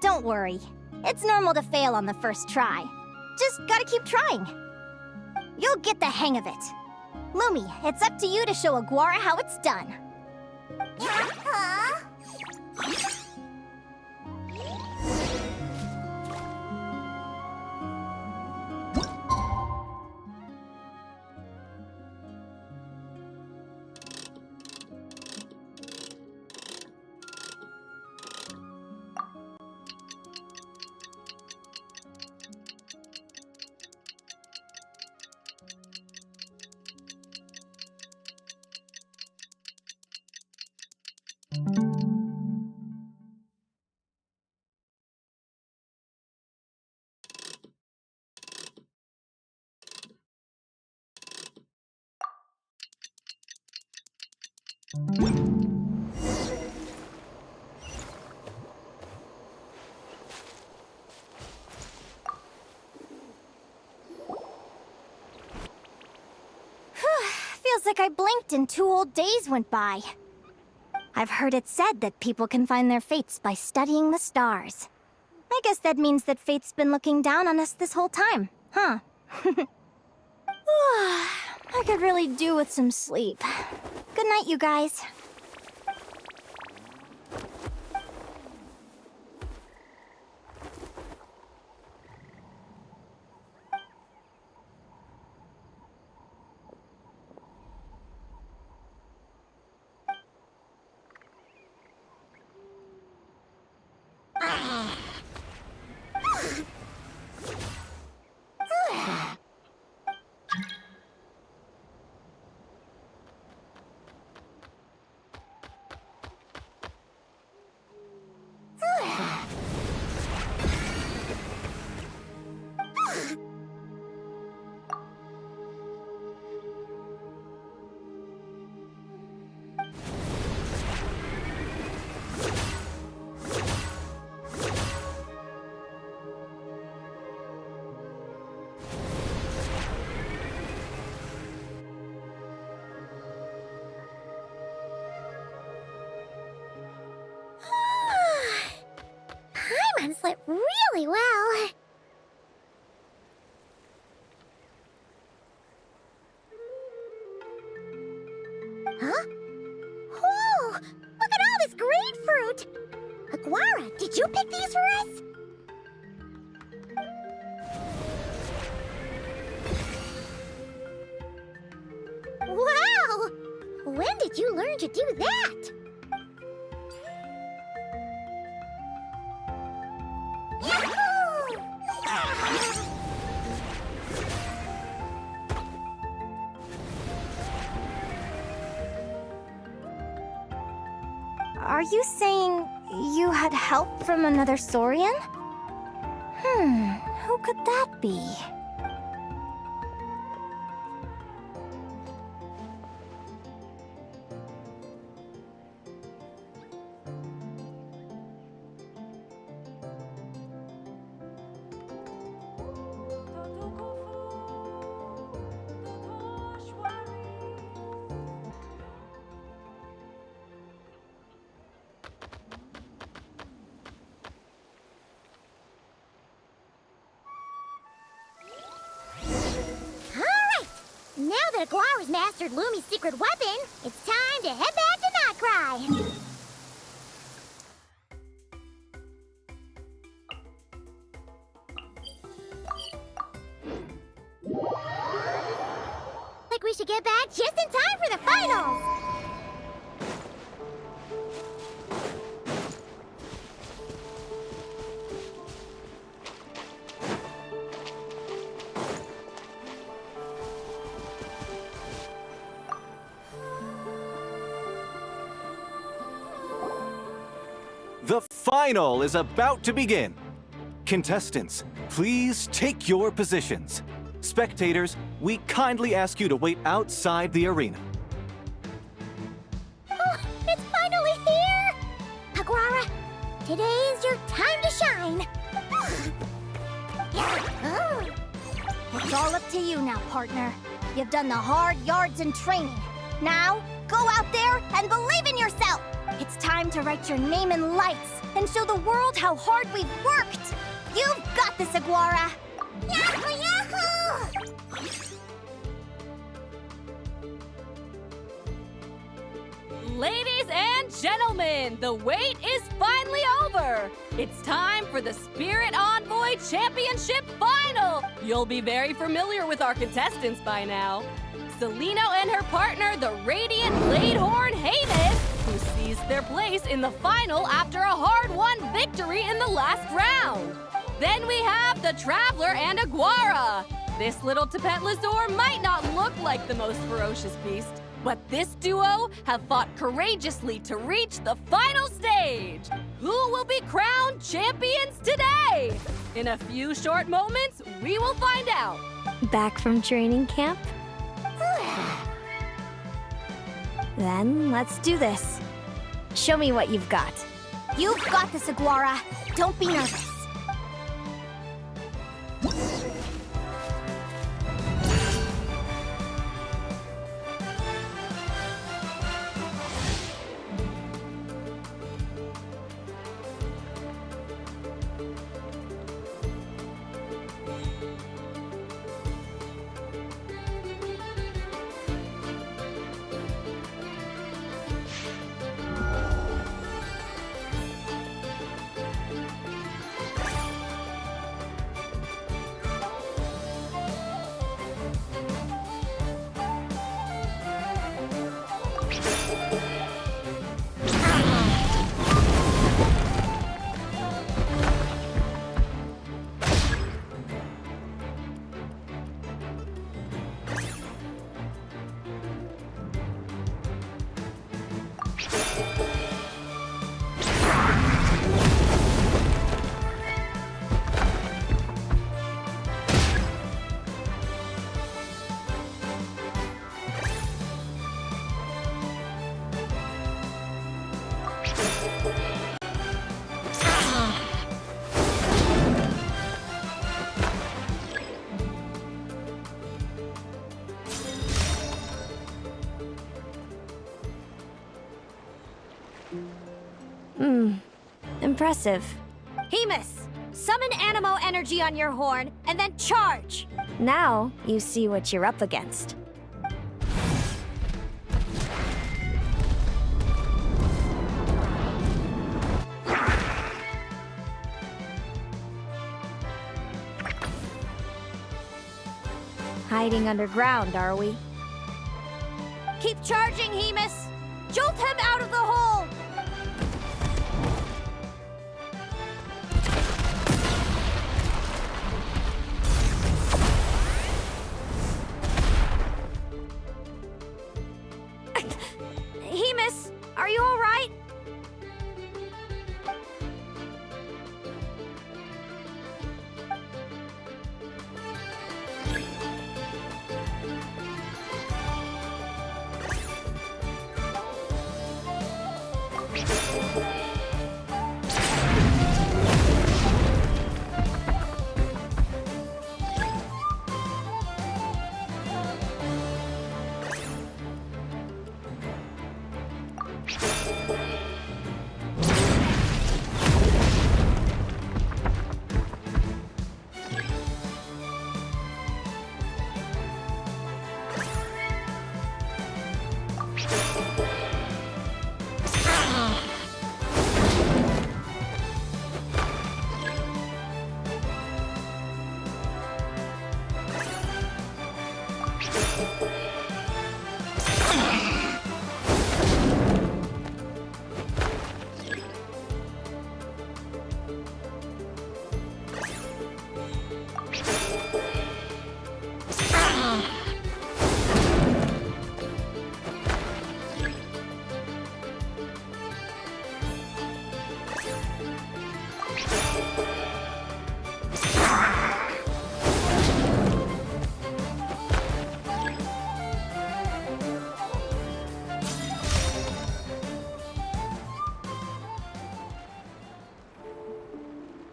Don't worry. It's normal to fail on the first try. Just gotta keep trying. You'll get the hang of it. Lumi, it's up to you to show Aguara how it's done. Feels like I blinked and 2 whole days went by. I've heard it said that people can find their fates by studying the stars. I guess that means that fate's been looking down on us this whole time, huh? I could really do with some sleep. Good night, you guys. Paimon slept really well. Huh? Whoa! Look at all this grapefruit! Aguara, did you pick these for us? Wow! When did you learn to do that? Are you saying you had help from another Saurian? Who could that be? that Aguara's mastered Lumi's secret weapon, it's time to head back to Nightcry. Like we should get back just in time for the finals. The final is about to begin. Contestants, please take your positions. Spectators, we kindly ask you to wait outside the arena. Oh, it's finally here! Aguara, today's your time to shine. Oh. It's all up to you now, partner. You've done the hard yards in training. Now, go out there and believe in yourself! It's time to write your name in lights and show the world how hard we've worked! You've got this, Aguara! Yahoo, yahoo! Ladies and gentlemen, the wait is finally over! It's time for the Spirit Envoy Championship Final! You'll be very familiar with our contestants by now. Celino and her partner, the Radiant Bladehorn Haven, who seized their place in the final after a hard-won victory in the last round. Then we have the Traveler and Aguara. This little Tapetlasaur might not look like the most ferocious beast, but this duo have fought courageously to reach the final stage. Who will be crowned champions today? In a few short moments, we will find out. Back from training camp? Then let's do this. Show me what you've got. You've got this, Aguara. Don't be nervous. Impressive. Hemus, summon Animo energy on your horn, and then charge! Now you see what you're up against. Hiding underground, are we? Keep charging, Hemus! Jolt him out of the hole! Hemus, are you all right?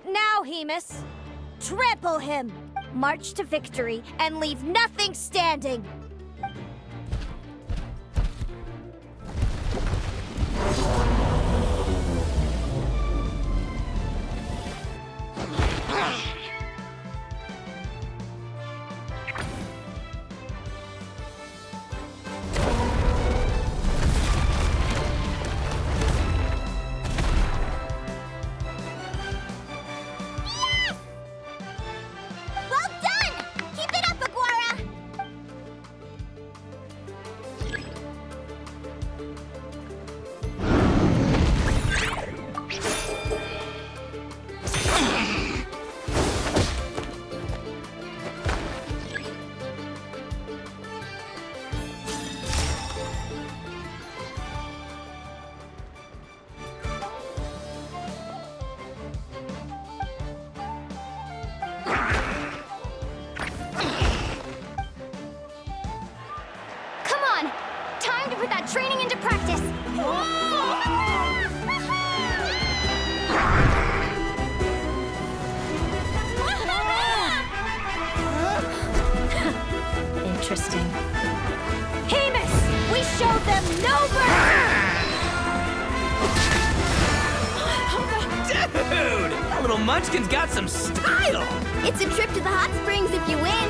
Now, Hemus, trample him! March to victory and leave nothing standing! Well done! Keep it up, Aguara! Come on! Time to put that training into practice! Interesting. Hemus! We showed them no mercy! Dude! That little munchkin's got some style! It's a trip to the hot springs if you win.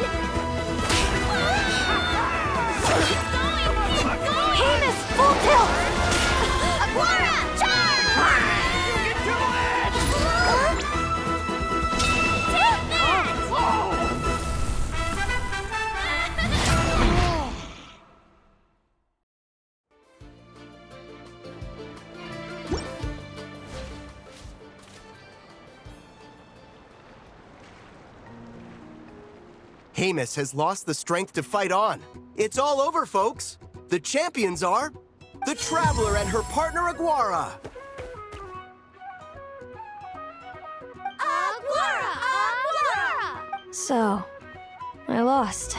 Hemus, full tilt! Aguara, charge! Take that! Hemus has lost the strength to fight on. It's all over, folks. The champions are the Traveler and her partner Aguara. Aguara! Aguara! So, I lost.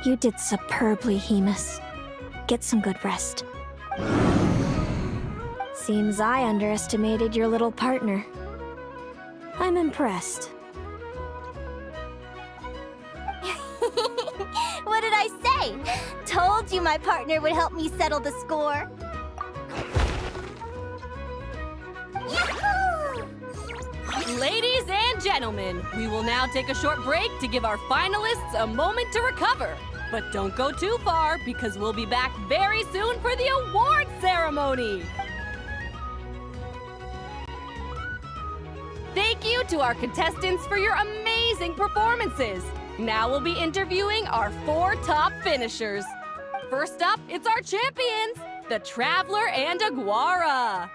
You did superbly, Hemus. Get some good rest. Seems I underestimated your little partner. I'm impressed. What did I say? Told you my partner would help me settle the score. Ladies and gentlemen, we will now take a short break to give our finalists a moment to recover. But don't go too far, because we'll be back very soon for the award ceremony. Thank you to our contestants for your amazing performances. Now we'll be interviewing our 4 top finishers. First up, it's our champions, the Traveler and Aguara.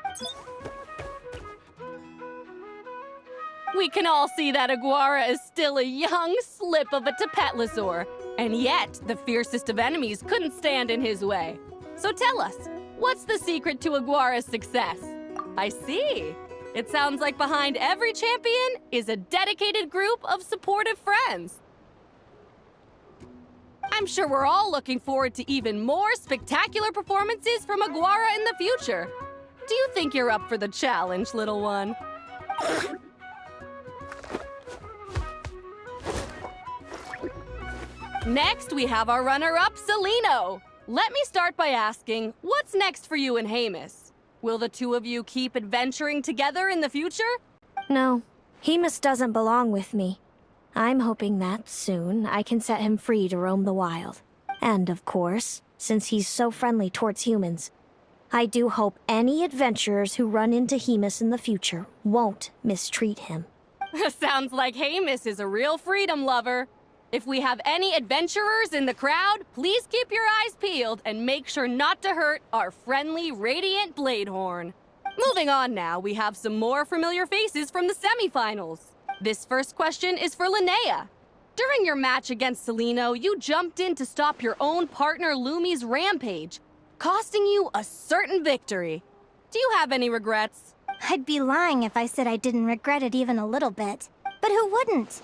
We can all see that Aguara is still a young slip of a Tapetlosaur, and yet the fiercest of enemies couldn't stand in his way. So tell us, what's the secret to Aguara's success? I see. It sounds like behind every champion is a dedicated group of supportive friends. I'm sure we're all looking forward to even more spectacular performances from Aguara in the future. Do you think you're up for the challenge, little one? Next, we have our runner-up, Celino. Let me start by asking, what's next for you and Hemus? Will the two of you keep adventuring together in the future? No, Hemus doesn't belong with me. I'm hoping that soon I can set him free to roam the wild. And of course, since he's so friendly towards humans, I do hope any adventurers who run into Hemus in the future won't mistreat him. Sounds like Hemus is a real freedom lover. If we have any adventurers in the crowd, please keep your eyes peeled and make sure not to hurt our friendly, radiant Bladehorn. Moving on now, we have some more familiar faces from the semifinals. This first question is for Linnea. During your match against Celino, you jumped in to stop your own partner Lumi's rampage, costing you a certain victory. Do you have any regrets? I'd be lying if I said I didn't regret it even a little bit. But who wouldn't?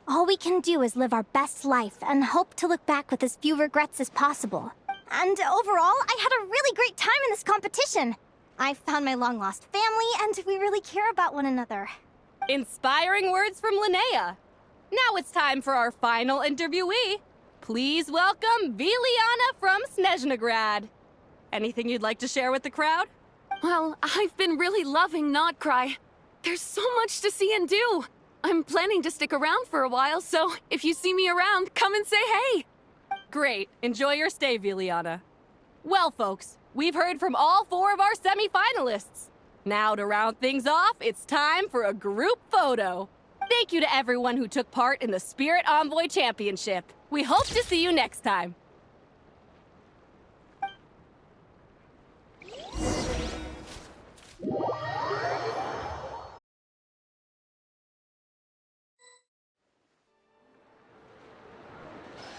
All we can do is live our best life and hope to look back with as few regrets as possible. And overall, I had a really great time in this competition. I found my long-lost family, and we really care about one another. Inspiring words from Linnea. Now it's time for our final interviewee. Please welcome Viliana from Snezhnegrad. Anything you'd like to share with the crowd? Well, I've been really loving Nodcry. There's so much to see and do. I'm planning to stick around for a while, so if you see me around, come and say hey. Great. Enjoy your stay, Viliana. Well, folks, we've heard from all 4 of our semi-finalists. Now, to round things off, it's time for a group photo. Thank you to everyone who took part in the Spirit Envoy Championship. We hope to see you next time.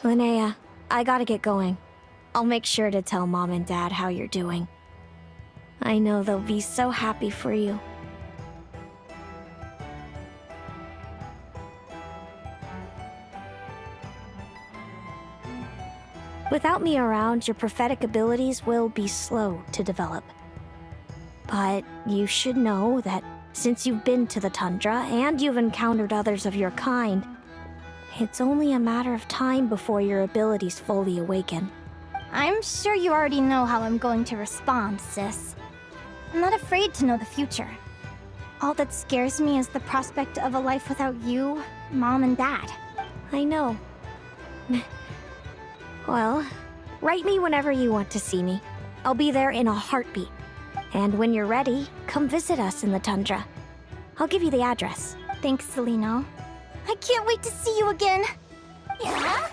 Linnea, I gotta get going. I'll make sure to tell Mom and Dad how you're doing. I know they'll be so happy for you. Without me around, your prophetic abilities will be slow to develop. But you should know that since you've been to the tundra and you've encountered others of your kind, it's only a matter of time before your abilities fully awaken. I'm sure you already know how I'm going to respond, sis. I'm not afraid to know the future. All that scares me is the prospect of a life without you, Mom, and Dad. I know. Well, write me whenever you want to see me. I'll be there in a heartbeat. And when you're ready, come visit us in the tundra. I'll give you the address. Thanks, Celino. I can't wait to see you again. Yeah?